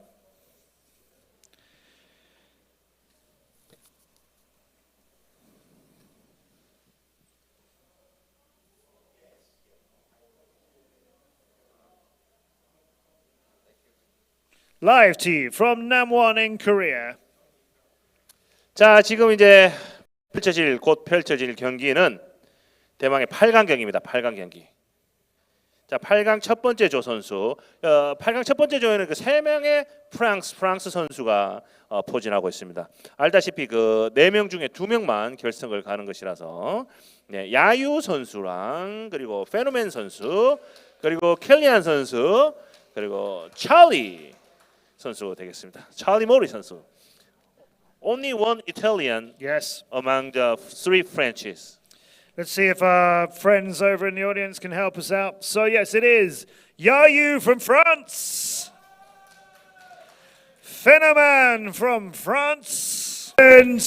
Live to you from Namwon in Korea. 자, 지금 이제 곧 펼쳐질 경기는 대망의 8강 경기입니다. 8강 경기. 자, 8강 첫 번째 조 선수. 8강 첫 번째 조에는 그 3명의 프랑스 선수가 포진하고 있습니다. 알다시피 그 4명 중에 2명만 결승을 가는 것이라서 네, 야유 선수랑 그리고 페노맨 선수 그리고 켈리안 선수 그리고 찰리 선수 되겠습니다. 찰리 모리 선수. Only one Italian Yes. among the 3 Frenchies. Let's see if our friends over in the audience can help us out. So yes, it is Yayu from France, Phenoman from France, and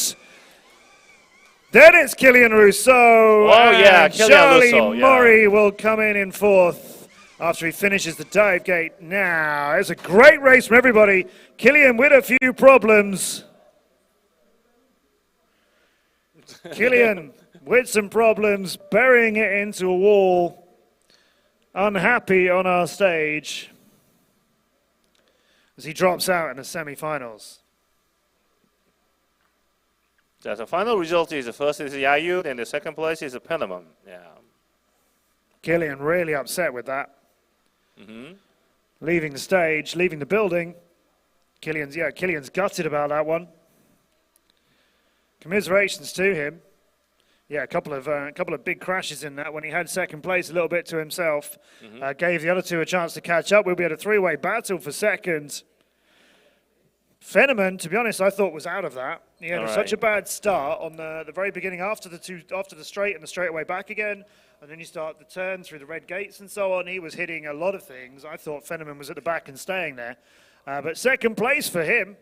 then it's Killian Rousseau. Oh, yeah, and Killian Charlie Rousseau, yeah. Murray will come in 4th after he finishes the dive gate. Now, it's a great race from everybody. Killian with a few problems. Killian with some problems, burying it into a wall. Unhappy on our stage as he drops out in the semi-finals. So the final result is the first is Yayu, and the second place is Panama. Yeah. Killian really upset with that. Leaving the stage, leaving the building. Killian's gutted about that one. Commiserations to him. Yeah, a couple of big crashes in that when he had second place a little bit to himself. Gave the other 2 a chance to catch up. We'll be at a 3-way battle for second. Fenneman, to be honest, I thought was out of that. He had such a bad start on the very beginning after the straight and the straightaway back again. And then you start the turn through the red gates and so on. He was hitting a lot of things. I thought Fenneman was at the back and staying there. But second place for him.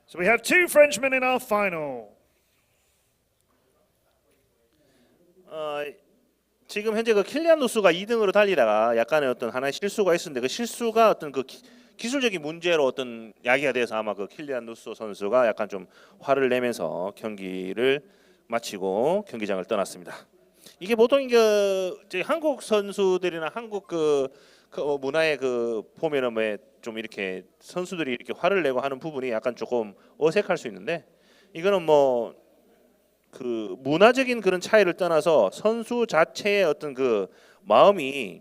So we have 2 Frenchmen in our final. 지금 현재 그 킬리안 루스가 2등으로 달리다가 약간의 어떤 하나의 실수가 있었는데 그 실수가 어떤 그 기술적인 문제로 어떤 야기가 돼서 아마 그 킬리안 루스 선수가 약간 좀 화를 내면서 경기를 마치고 경기장을 떠났습니다. 이게 보통 이게 한국 선수들이나 한국 그 문화의 그 보면은 뭐 좀 이렇게 선수들이 이렇게 화를 내고 하는 부분이 약간 조금 어색할 수 있는데 이거는 뭐 그 문화적인 그런 차이를 떠나서 선수 자체의 어떤 그 마음이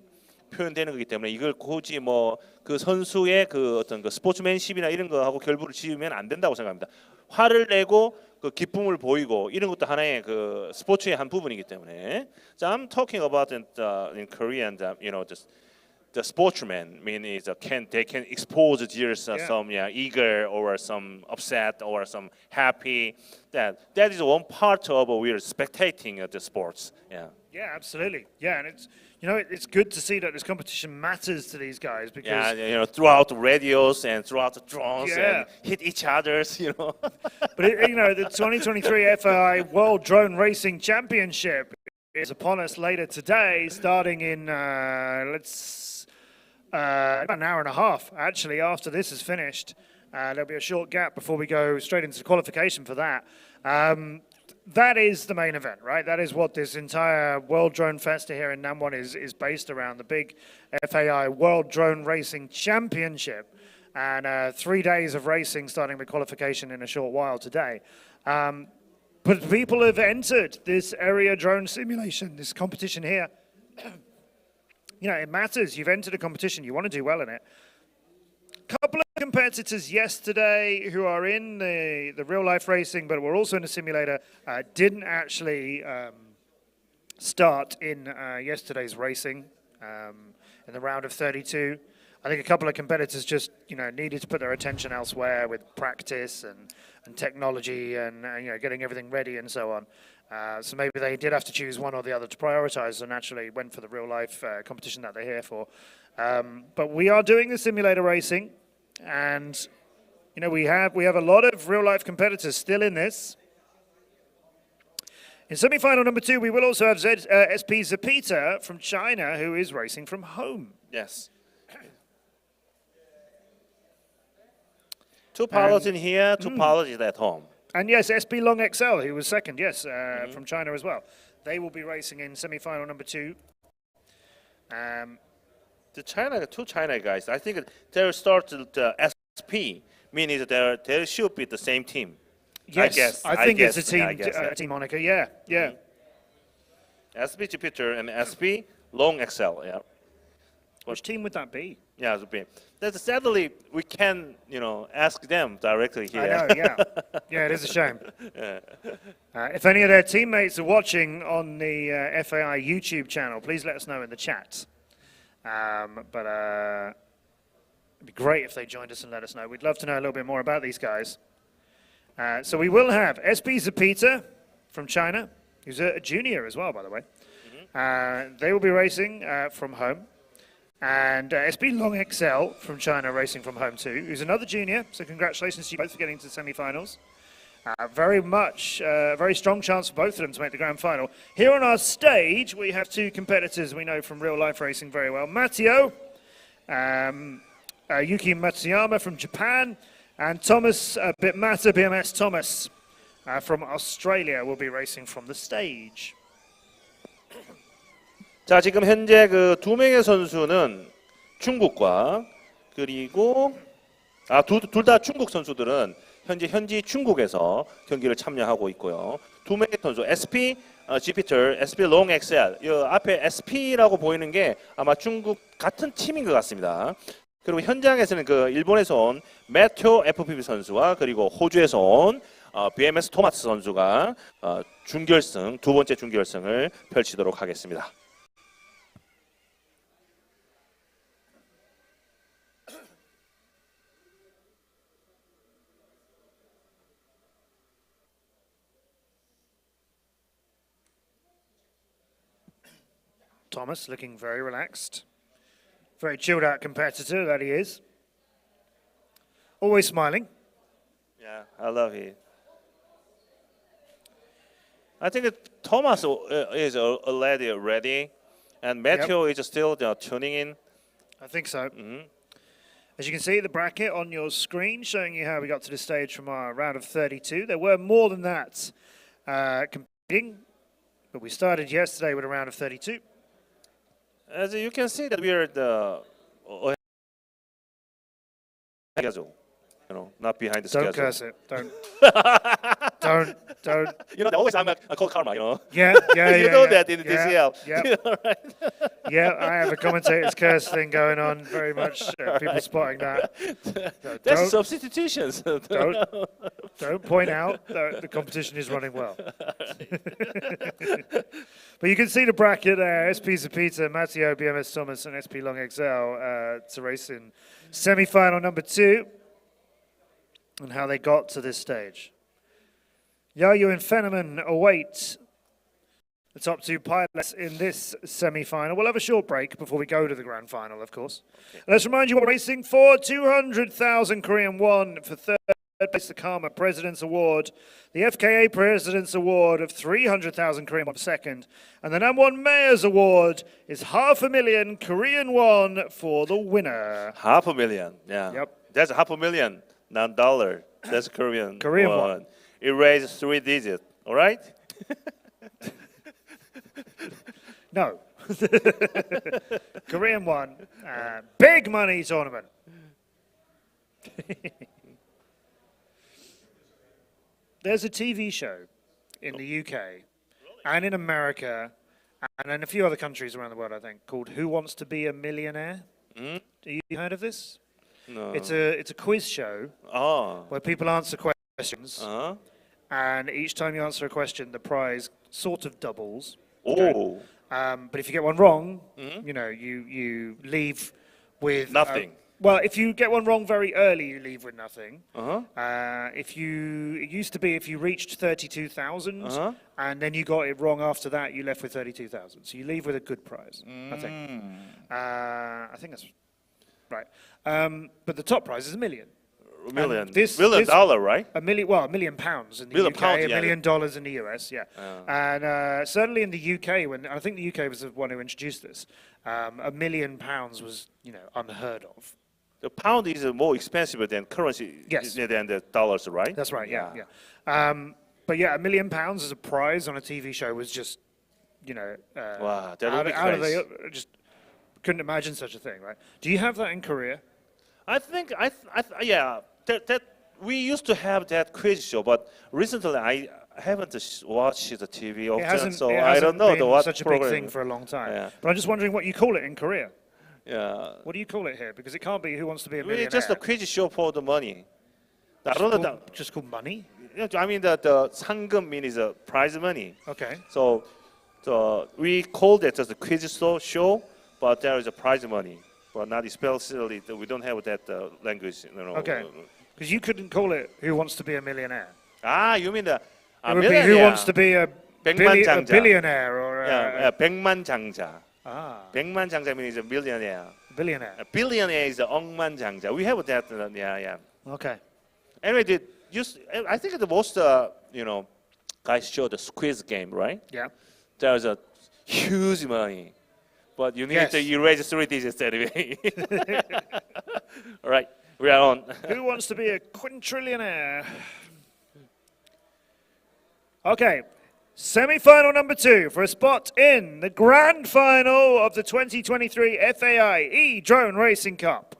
표현되는 거기 때문에 이걸 굳이 뭐 그 선수의 그 어떤 그 스포츠맨십이나 이런 거하고 결부를 지으면 안 된다고 생각합니다. 화를 내고 그 기쁨을 보이고 이런 것도 하나의 그 스포츠의 한 부분이기 때문에. So I'm talking about in Korean, you know, the sportsman means they can expose their some eager or some upset or some happy. That is one part of we're spectating the sports. Yeah. Yeah, absolutely. Yeah, and it's good to see that this competition matters to these guys because throughout the radios and throughout the drones and hit each others, But the 2023 FAI World Drone Racing Championship is upon us later today, starting in about an hour and a half, actually, after this is finished. There'll be a short gap before we go straight into qualification for that. That is the main event, right? That is what this entire World Drone Festa here in Namwon is based around, the big FAI World Drone Racing Championship. And 3 days of racing, starting with qualification in a short while today. But people have entered this area drone simulation, this competition here. You know, it matters. You've entered a competition. You want to do well in it. Couple of competitors yesterday who are in the real-life racing, but were also in the simulator, didn't actually start in yesterday's racing in the round of 32. I think a couple of competitors just, you know, needed to put their attention elsewhere with practice and technology and you know, getting everything ready and so on. So maybe they did have to choose one or the other to prioritize and actually went for the real-life competition that they're here for. But we are doing the simulator racing, and you know, we have a lot of real-life competitors still in this. In semi-final number 2, we will also have SP Zapita from China, who is racing from home. Yes. Two pilots in here, two pilots at home. And yes, SP Long XL, who was second, yes, from China as well. They will be racing in semi-final number 2. The two China guys, I think they'll start the SP, meaning that they should be the same team. Yes, I think it's a team moniker, yeah. SP Jupiter and SP Long XL, yeah. Which team would that be? Yeah, it would be. Sadly, we can, you know, ask them directly here. I know, yeah. Yeah, it is a shame. If any of their teammates are watching on the FAI YouTube channel, please let us know in the chat. But it'd be great if they joined us and let us know. We'd love to know a little bit more about these guys. So we will have SP Zapita from China, who's a junior as well, by the way. They will be racing from home. And SP Long XL from China racing from home too, who's another junior. So congratulations to you both for getting to the semi-finals. Very strong chance for both of them to make the grand final. Here on our stage, we have two competitors we know from real-life racing very well. Matteo, Yuki Matsuyama from Japan, and Thomas Bitmata BMS Thomas from Australia will be racing from the stage. 자, 지금 현재 그 두 명의 선수는 중국과 그리고 둘 다 중국 선수들은 현지 중국에서 경기를 참여하고 있고요. 두 명의 선수 SP Jupiter, SP Long XL. 이 앞에 SP라고 보이는 게 아마 중국 같은 팀인 것 같습니다. 그리고 현장에서는 그 일본에서 온 매튜 FPV 선수와 그리고 호주에서 온 BMS 토마스 선수가 준결승 두 번째 준결승을 펼치도록 하겠습니다. Thomas looking very relaxed. Very chilled out competitor that he is. Always smiling. Yeah, I love it. I think Thomas is already ready, and Matthew is still tuning in. I think so. As you can see, the bracket on your screen showing you how we got to the stage from our round of 32. There were more than that competing, but we started yesterday with a round of 32. As you can see that we are the schedule, you know, not behind the schedule. Don't curse it. Don't. You know, always I'm a cold karma, you know. Yeah. You know that in the DCL. Yeah. You know, right? Yeah, I have a commentator's curse thing going on. Very much people spotting that. That's substitutions. Don't point out that the competition is running well. But you can see the bracket there. SP Zapita, Matteo, BMS Thomas, and SP Long XL to race in semi-final number 2 and how they got to this stage. Yayu and Fenneman await the top 2 pilots in this semi-final. We'll have a short break before we go to the grand final, of course. Okay. Let's remind you, we're racing for 200,000 Korean won for third place, the Karma President's Award, the FKA President's Award of 300,000 Korean won for second, and the number 1 Mayor's Award is 500,000 Korean won for the winner. 500,000, yeah. Yep. That's 500,000, not dollar. That's Korean won. It raised 3 digits, all right? No. Korean won. Big money tournament. There's a TV show in the UK and in America and in a few other countries around the world, I think, called Who Wants to Be a Millionaire? Have you heard of this? No. It's a quiz show where people answer questions, and each time you answer a question, the prize sort of doubles. Oh. But if you get one wrong, you know, you leave with Nothing. Well, if you get one wrong very early, you leave with nothing. It used to be if you reached 32,000 and then you got it wrong after that, you left with 32,000. So you leave with a good prize, I think. I think that's right. But the top prize is $1 million. $1 million. This $1 right? $1 million pounds in the Million UK, pounds, $1 yeah. million in the US, yeah. And certainly in the UK, when I think the UK was the one who introduced this, £1 million was, you know, unheard of. The pound is more expensive than currency than the dollars, right? That's right, yeah. But yeah, £1 million as a prize on a TV show was just, you know, wow, that would be crazy. just couldn't imagine such a thing, right? Do you have that in Korea? I think, yeah, that we used to have that quiz show, but recently I haven't watched the TV often, so I don't know been what such a program. big thing for a long time. Yeah. But I'm just wondering what you call it in Korea. Yeah. What do you call it here? Because it can't be Who Wants to Be a Millionaire. It's just a quiz show for the money. I don't know. Just called money? I mean the 상금 means prize money. Okay. So we called it as a quiz show, but there is a prize money, but not especially. We don't have that language. Okay. Because you couldn't call it Who Wants to Be a Millionaire. You mean the It would be Who Wants to Be a billionaire or yeah, 백만장자. Ah. 백만장자 means a millionaire. Billionaire. A billionaire is 억만장자. We have that. Yeah. Okay. Anyway, I think the most guys show the Squid Game, right? Yeah. There's a huge money, but you need to erase 3 digits anyway. All right, we are on. Who Wants to Be a Quintrillionaire? Okay. Semi-final number 2 for a spot in the grand final of the 2023 FAI E-Drone Racing Cup.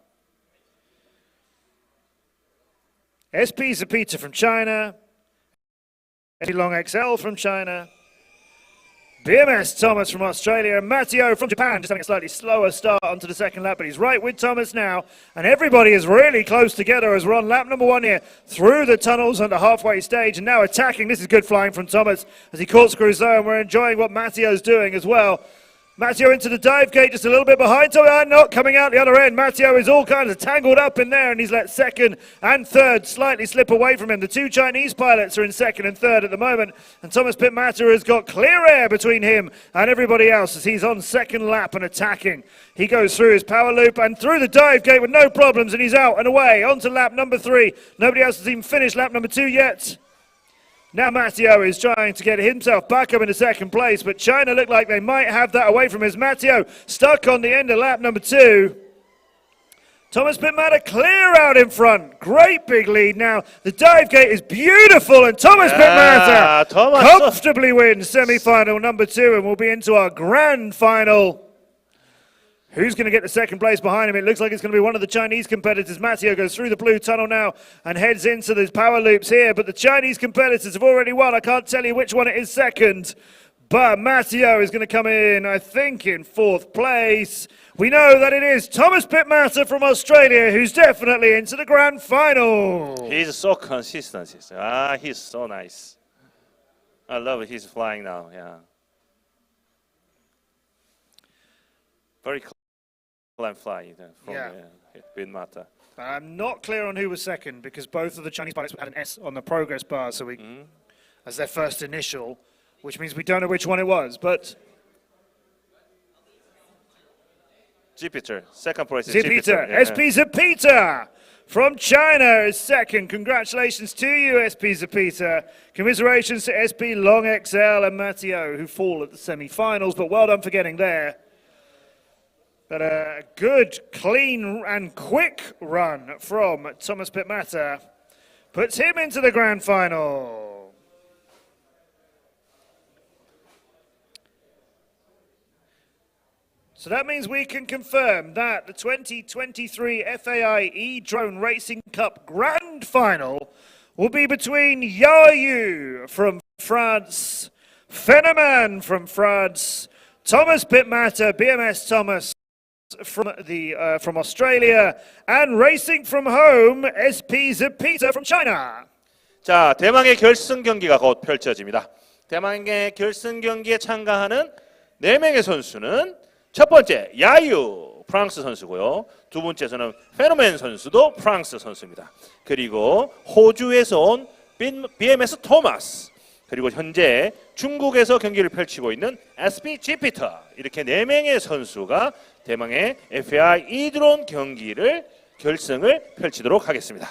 SP Zapita from China, SP Long XL from China, BMS Thomas from Australia, and Matteo from Japan, just having a slightly slower start onto the second lap, but he's right with Thomas now, and everybody is really close together as we're on lap number 1 here, through the tunnels on the halfway stage, and now attacking. This is good flying from Thomas as he corkscrews there, and we're enjoying what Matteo's doing as well. Matteo into the dive gate, just a little bit behind, so not coming out the other end. Matteo is all kinds of tangled up in there, and he's let second and third slightly slip away from him. The 2 Chinese pilots are in second and third at the moment, and Thomas Pittmatter has got clear air between him and everybody else as he's on second lap and attacking. He goes through his power loop and through the dive gate with no problems, and he's out and away onto lap number 3. Nobody else has even finished lap number 2 yet. Now Matteo is trying to get himself back up into second place, but China look like they might have that away from his Matteo stuck on the end of lap number 2. Thomas Pittmatter clear out in front. Great big lead now. The dive gate is beautiful, and Thomas Pittmatter comfortably wins semi-final number 2, and we'll be into our grand final. Who's going to get the second place behind him? It looks like it's going to be one of the Chinese competitors. Matteo goes through the blue tunnel now and heads into the power loops here. But the Chinese competitors have already won. I can't tell you which one it is second. But Matteo is going to come in, I think, in 4th place. We know that it is Thomas Pittmatter from Australia who's definitely into the grand final. He's so consistent. He's so nice. I love it. He's flying now. Yeah. Very cool. And fly from Pittmatter. I'm not clear on who was second because both of the Chinese pilots had an S on the progress bar, so as their first initial, which means we don't know which one it was. But Jupiter, second place. Zapita, SP Zapita from China is second. Congratulations to you, SP Zapita. Commiserations to SP Long XL and Matteo, who fall at the semi-finals, but well done for getting there. But a good, clean and quick run from Thomas Pittmatter puts him into the grand final. So that means we can confirm that the 2023 FAI E-Drone Racing Cup grand final will be between Ya Yu from France, Phenomen from France, Thomas Bitmatter, BMS Thomas from Australia, and racing from home, SP Zapita from China. 자, 대망의 결승 경기가 곧 펼쳐집니다. 대망의 결승 경기에 참가하는 4명의 선수는 첫 번째 야유 프랑스 선수고요. 두 번째서는 페노멘 선수도 프랑스 선수입니다. 그리고 호주에서 온 BMS 토마스, 그리고 현재 중국에서 경기를 펼치고 있는 SP 지피터, 이렇게 4명의 선수가 대망의 FAI 이드론 경기를 결승을 펼치도록 하겠습니다.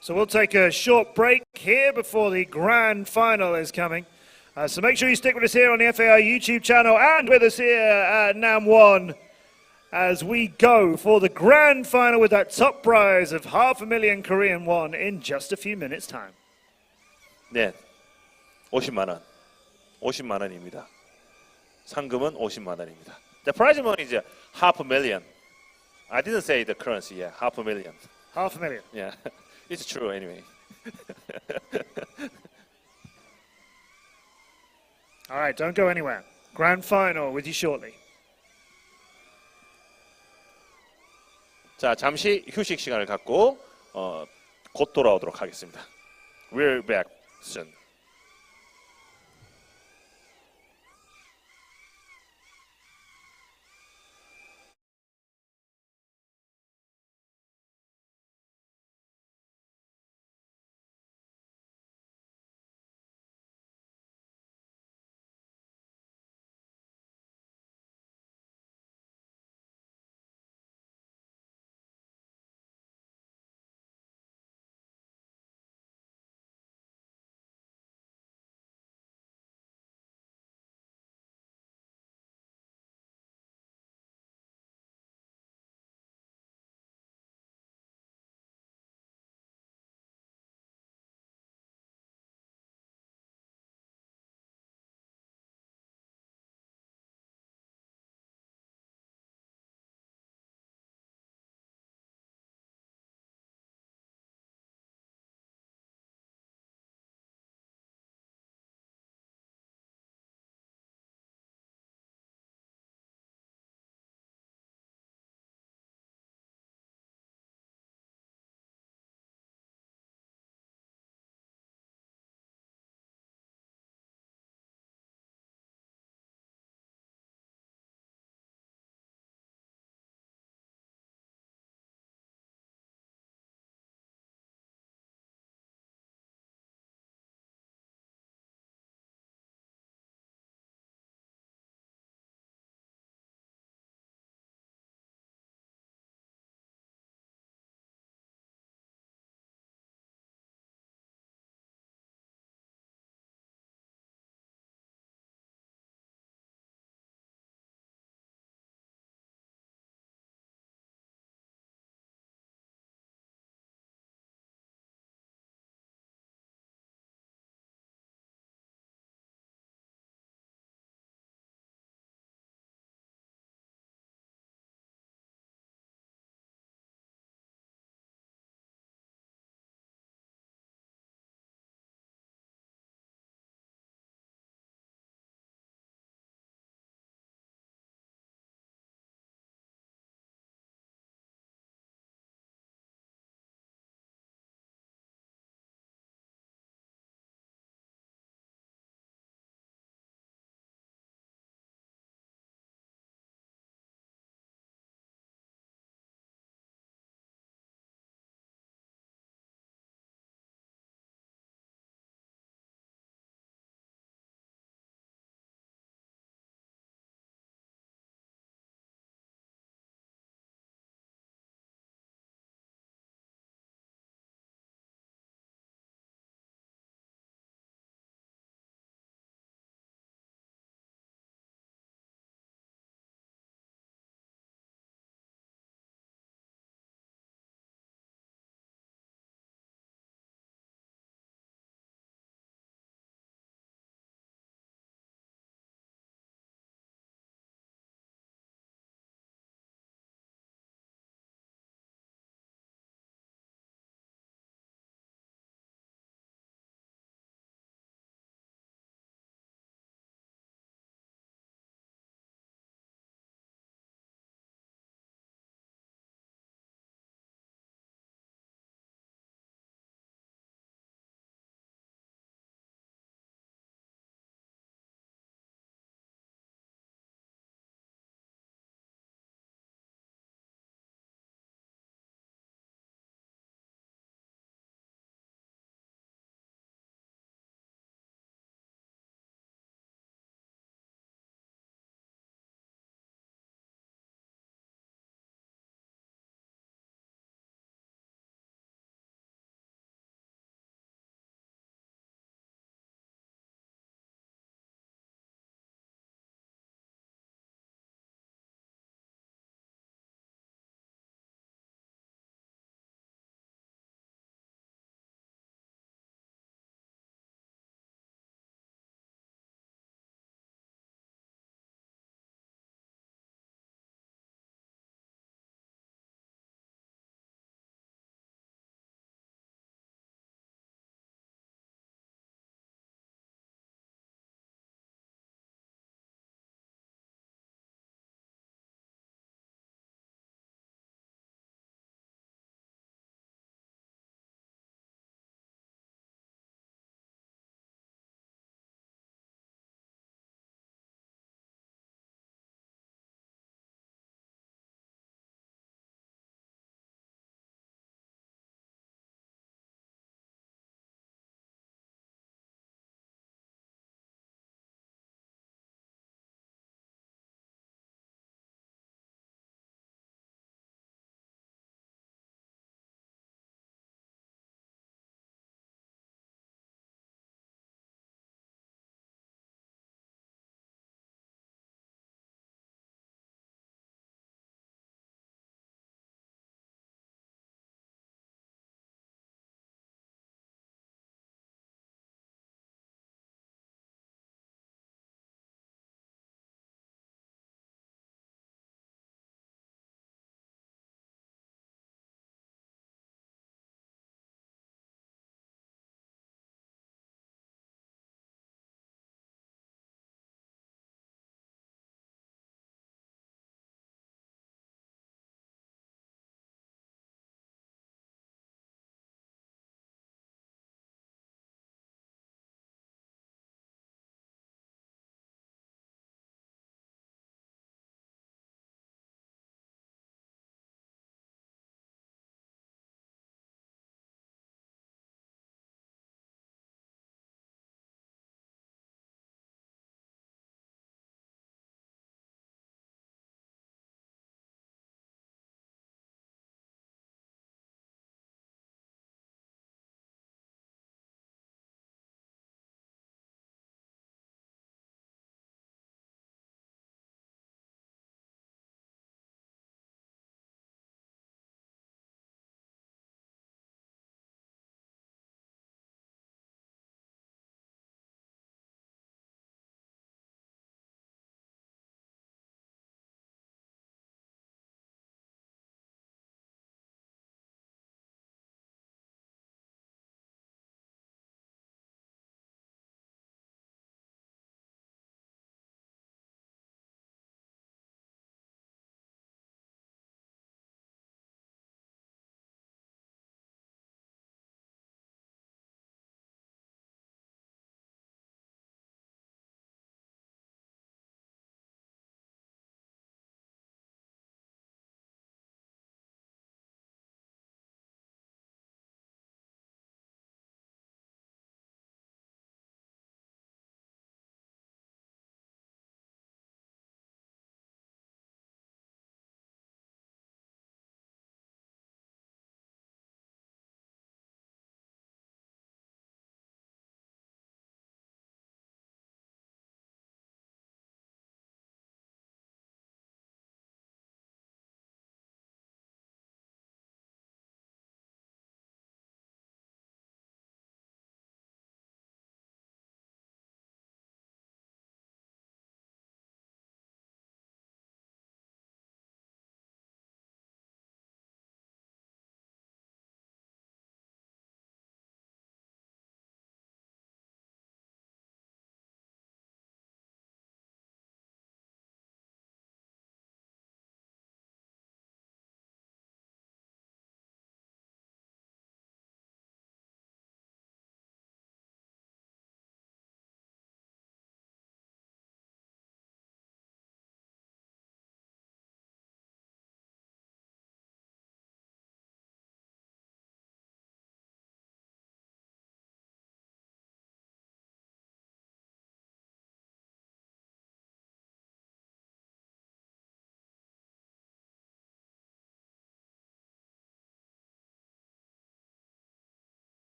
So we'll take a short break here before the grand final is coming. So make sure you stick with us here on the FAI YouTube channel and with us here at NAM1 as we go for the grand final with that top prize of 500,000 Korean won in just a few minutes time. 네, 50만 원, 50만 원입니다. 상금은 50만 원입니다. The prize money is 500,000. I didn't say the currency. Yeah, 500,000. 500,000. Yeah, it's true anyway. All right, don't go anywhere. Grand final with you shortly. 자, 잠시 휴식 시간을 갖고 곧 돌아오도록 하겠습니다. We're back soon.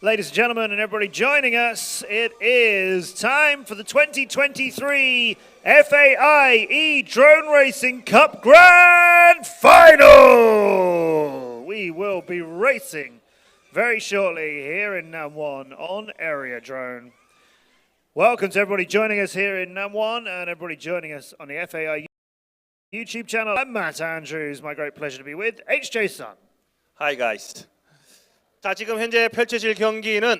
Ladies and gentlemen, and everybody joining us, it is time for the 2023 FAI E-Drone Racing Cup Grand Final! We will be racing very shortly here in Namwon on Area Drone. Welcome to everybody joining us here in Namwon and everybody joining us on the FAI YouTube channel. I'm Matt Andrews. My great pleasure to be with HJ Sun. Hi guys. 자, 지금 현재 펼쳐질 경기는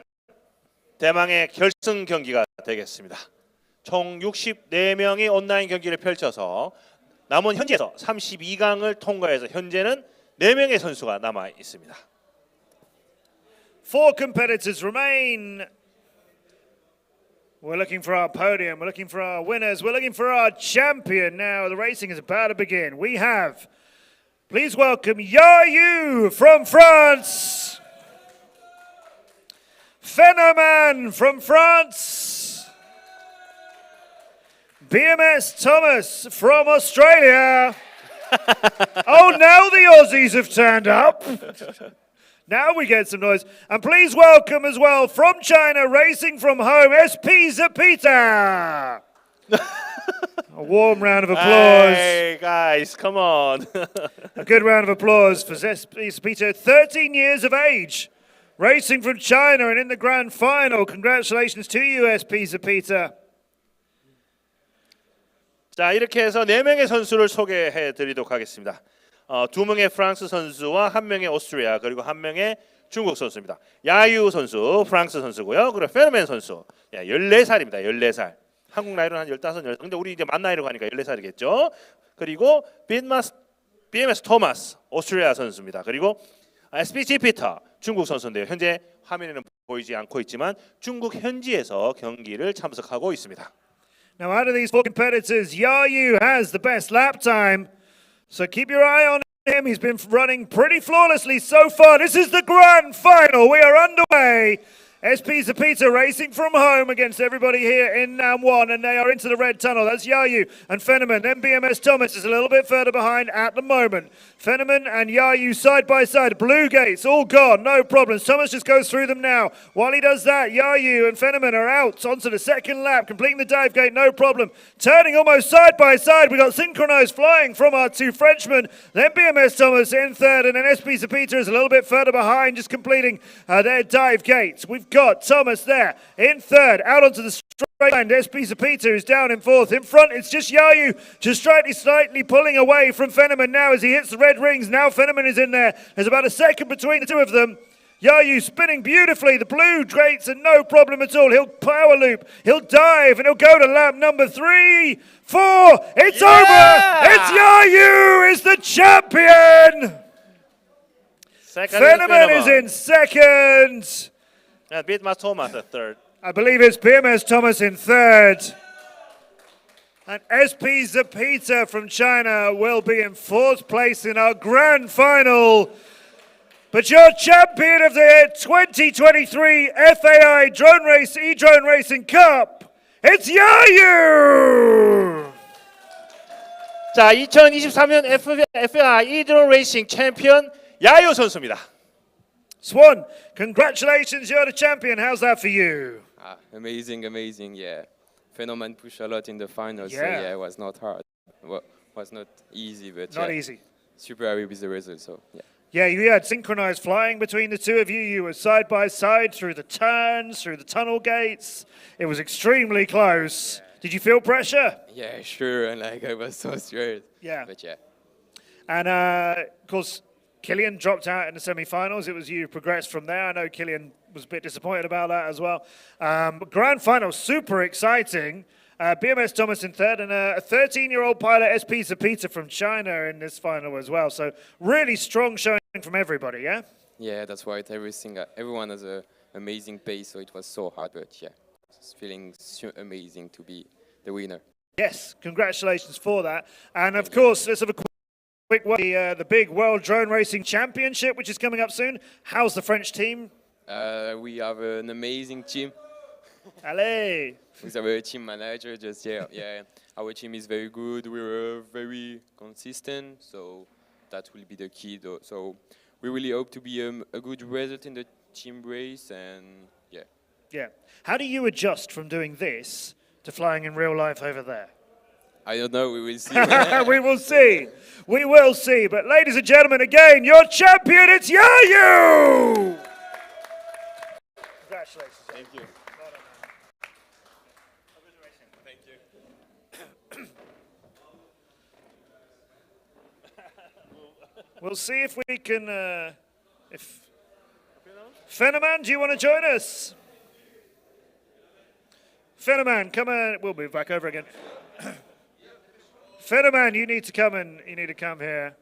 대망의 결승 경기가 되겠습니다. 총 64명이 온라인 경기를 펼쳐서 남은 현지에서 32강을 통과해서 현재는 4명의 선수가 남아 있습니다. 4 competitors remain. We're looking for our podium, we're looking for our winners, we're looking for our champion. Now the racing is about to begin. We have, please welcome Yayu from France. Phenoman from France, BMS Thomas from Australia. Oh, now the Aussies have turned up. Now we get some noise. And please welcome as well from China, racing from home, SP Zapita. A warm round of applause. Hey guys, come on. A good round of applause for SP Zapita, 13 years of age. Racing from China and in the grand final. Congratulations to you, SP Zapita. 자, 이렇게 해서 4명의 선수를 소개해 드리도록 하겠습니다. 2명의 프랑스 선수와 1명의 오스트리아 그리고 1명의 중국 선수입니다. 야유 선수, 프랑스 선수고요. 그리고 페르멘 선수, 14살입니다. 14살. 한국 나이로는 한 15, 16. 근데 우리 이제 만 나이로 가니까 14살이겠죠. 그리고 BMS 토마스, 오스트리아 선수입니다. 그리고 SPG 피터, 중국 선수인데요. 현재 화면에는 보이지 않고 있지만 중국 현지에서 경기를 참석하고 있습니다. Now out of these 4 competitors, Yayu has the best lap time. So keep your eye on him. He's been running pretty flawlessly so far. This is the grand final. We are underway. SP Zapita racing from home against everybody here in Namwon, and they are into the red tunnel. That's Yayu and Phenoman. Then BMS Thomas is a little bit further behind at the moment. Phenoman and Yayu side by side. Blue gates all gone, no problems. Thomas just goes through them now. While he does that, Yayu and Phenoman are out onto the second lap, completing the dive gate, no problem. Turning almost side by side. We got synchronized flying from our 2 Frenchmen. Then BMS Thomas in third, and then SP Zapita is a little bit further behind, just completing their dive gates. We've got Thomas there in third, out onto the straight line. SP Zapita is down in fourth. In front, it's just Yayu, just slightly pulling away from Phenoman now as he hits the red rings. Now Phenoman is in there. There's about a second between the 2 of them. Yayu spinning beautifully. The blue gates are no problem at all. He'll power loop, he'll dive, and he'll go to lap number 3, 4. It's over. It's Yayu is the champion. Phenoman is in second. And BMS Thomas at third. I believe it's BMS Thomas in third. And SP Zapita from China will be in 4th place in our grand final. But your champion of the 2023 FAI E-Drone Racing Cup, it's Yayu! 자, 2023년 FAI E-Drone Racing 챔피언 야유 선수입니다. Swan, congratulations, you're the champion. How's that for you? Amazing, yeah. Phenoman pushed a lot in the finals, so Yeah. yeah, it was not hard. Well, was not easy, but Not yeah, easy. super happy with the result, so yeah. Yeah, you had synchronized flying between the 2 of you. You were side by side through the turns, through the tunnel gates. It was extremely close. Did you feel pressure? Yeah, sure, and like I was so scared. Yeah. But yeah. And of course, Killian dropped out in the semi-finals. It was you who progressed from there. I know Killian was a bit disappointed about that as well. But grand final, super exciting. BMS Thomas in third, and a 13-year-old pilot, SP Zapita from China in this final as well. So really strong showing from everybody, yeah? Yeah, that's right. Everyone has an amazing pace, so it was so hard, but yeah, it's feeling amazing to be the winner. Yes, congratulations for that. And of course, let's have a quick one. The big World Drone Racing Championship, which is coming up soon. How's the French team? We have an amazing team. Allez! We have a team manager. Yeah. Our team is very good. We're very consistent, so that will be the key. So we really hope to be a good result in the team race, and yeah. Yeah. How do you adjust from doing this to flying in real life over there? I don't know. We will see. We will see. We will see. But ladies and gentlemen, again, your champion, it's Yayu! Congratulations. Thank you. We'll see if we can, if Fenneman, do you want to join us? Fenneman, come on. We'll move back over again. Fenneman, you need to come here.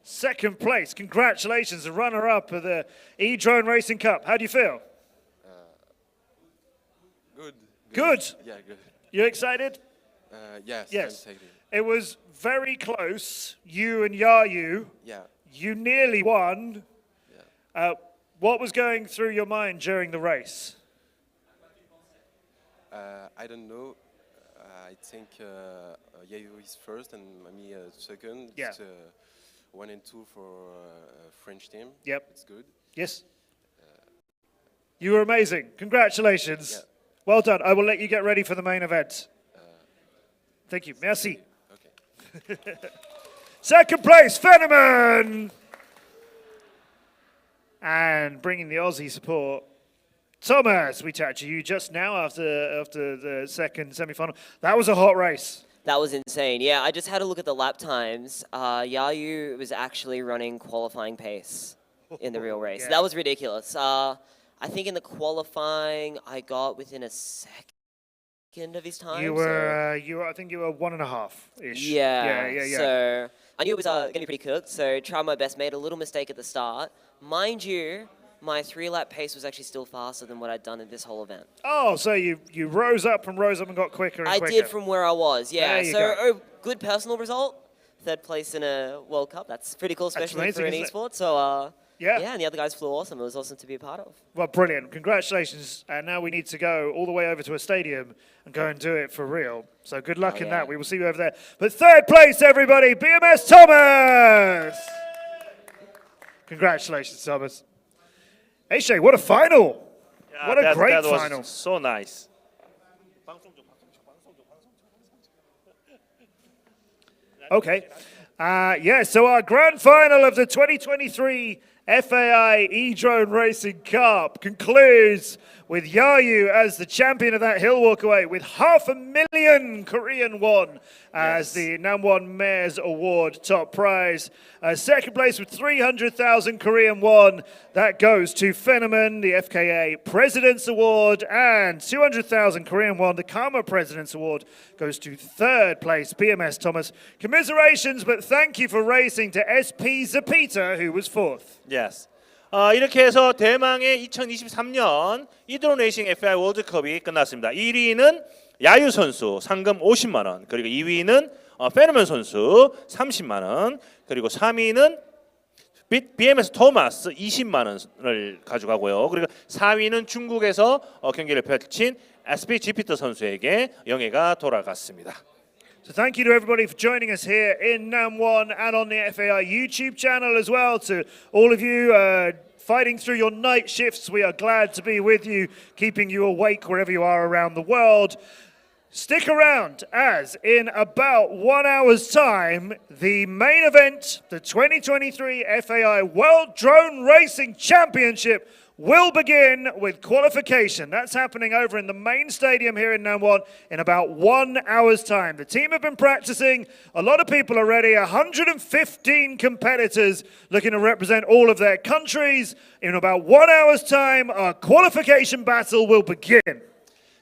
Second place, congratulations, the runner-up of the E-Drone Racing Cup. How do you feel? Good. Good. Yeah, good. You excited? Yes. Yes. I'm excited. It was very close, you and Yayu. Yeah. You nearly won. Yeah. What was going through your mind during the race? I don't know. I think Yayu is first and me second. Yeah. It's 1 and 2 for French team. Yep. It's good. Yes. You were amazing. Congratulations. Yeah. Well done. I will let you get ready for the main event. Thank you. Merci. Okay. Second place, Fenneman. And bringing the Aussie support, Thomas. We chatted to you just now after the second semi-final. That was a hot race. That was insane. Yeah, I just had a look at the lap times. Yayu was actually running qualifying pace in the real race. Yeah. That was ridiculous. I think in the qualifying, I got within a second of his time. You were, I think you were 1.5-ish. Yeah. Yeah. So I knew it was going to be pretty cooked, so tried my best, made a little mistake at the start. Mind you, my 3-lap pace was actually still faster than what I'd done in this whole event. Oh, so you rose up and got quicker and I quicker. did from where I was, yeah. There you So go. a good personal result. 3rd place in a World Cup. That's pretty cool, especially amazing, for an isn't it? esport. So Yeah. and the other guys flew awesome. It was awesome to be a part of. Well, brilliant. Congratulations. And now we need to go all the way over to a stadium and go and do it for real. So good luck in yeah. that. We will see you over there. But 3rd place, everybody, BMS Thomas. Congratulations, Thomas. Aishay, what a final. What a great that was final. so nice. Okay. So our grand final of the 2023 FAI E-Drone Racing Cup concludes with Yayu as the champion of that hill walkaway with 500,000 Korean won as the Namwon Mayor's Award top prize. Second place with 300,000 Korean won. That goes to Fenneman, the FKA President's Award, and 200,000 Korean won. The Karma President's Award goes to 3rd place, BMS Thomas. Commiserations, but thank you for racing to SP Zapita, who was 4th. Yes. 이렇게 해서 대망의 2023년 이드론 레이싱 FAI 월드컵이 끝났습니다. 1위는 야유 선수 상금 50만 원, 그리고 2위는 페르먼 선수 30만 원, 그리고 3위는 BMS 토마스 20만 원을 가져가고요. 그리고 4위는 중국에서 경기를 펼친 SP 지피터 선수에게 영예가 돌아갔습니다. So thank you to everybody for joining us here in Namwon and on the FAI YouTube channel as well. To all of you fighting through your night shifts, we are glad to be with you, keeping you awake wherever you are around the world. Stick around as in about 1 hour's time, the main event, the 2023 FAI World Drone Racing Championship will begin with qualification. That's happening over in the main stadium here in Namwon in about 1 hour's time. The team have been practicing. A lot of people are ready. 115 competitors looking to represent all of their countries. In about 1 hour's time, our qualification battle will begin.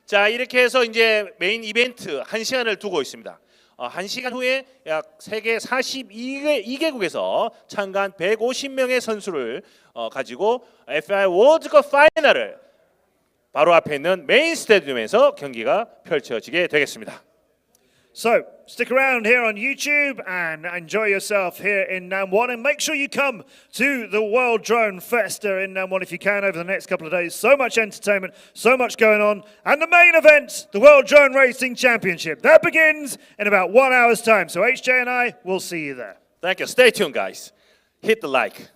자, 이렇게 해서 이제 메인 이벤트 1시간을 두고 있습니다. 1시간 후에 약 세계 42개국에서 참가한 150명의 선수를 가지고 FAI 월드컵 파이널을 바로 앞에 있는 메인 스타디움에서 경기가 펼쳐지게 되겠습니다. So, stick around here on YouTube and enjoy yourself here in Namwon. And make sure you come to the World Drone Festa in Namwon if you can over the next couple of days. So much entertainment, so much going on. And the main event, the World Drone Racing Championship. That begins in about 1 hour's time. So HJ and I will see you there. Thank you. Stay tuned, guys. Hit the like.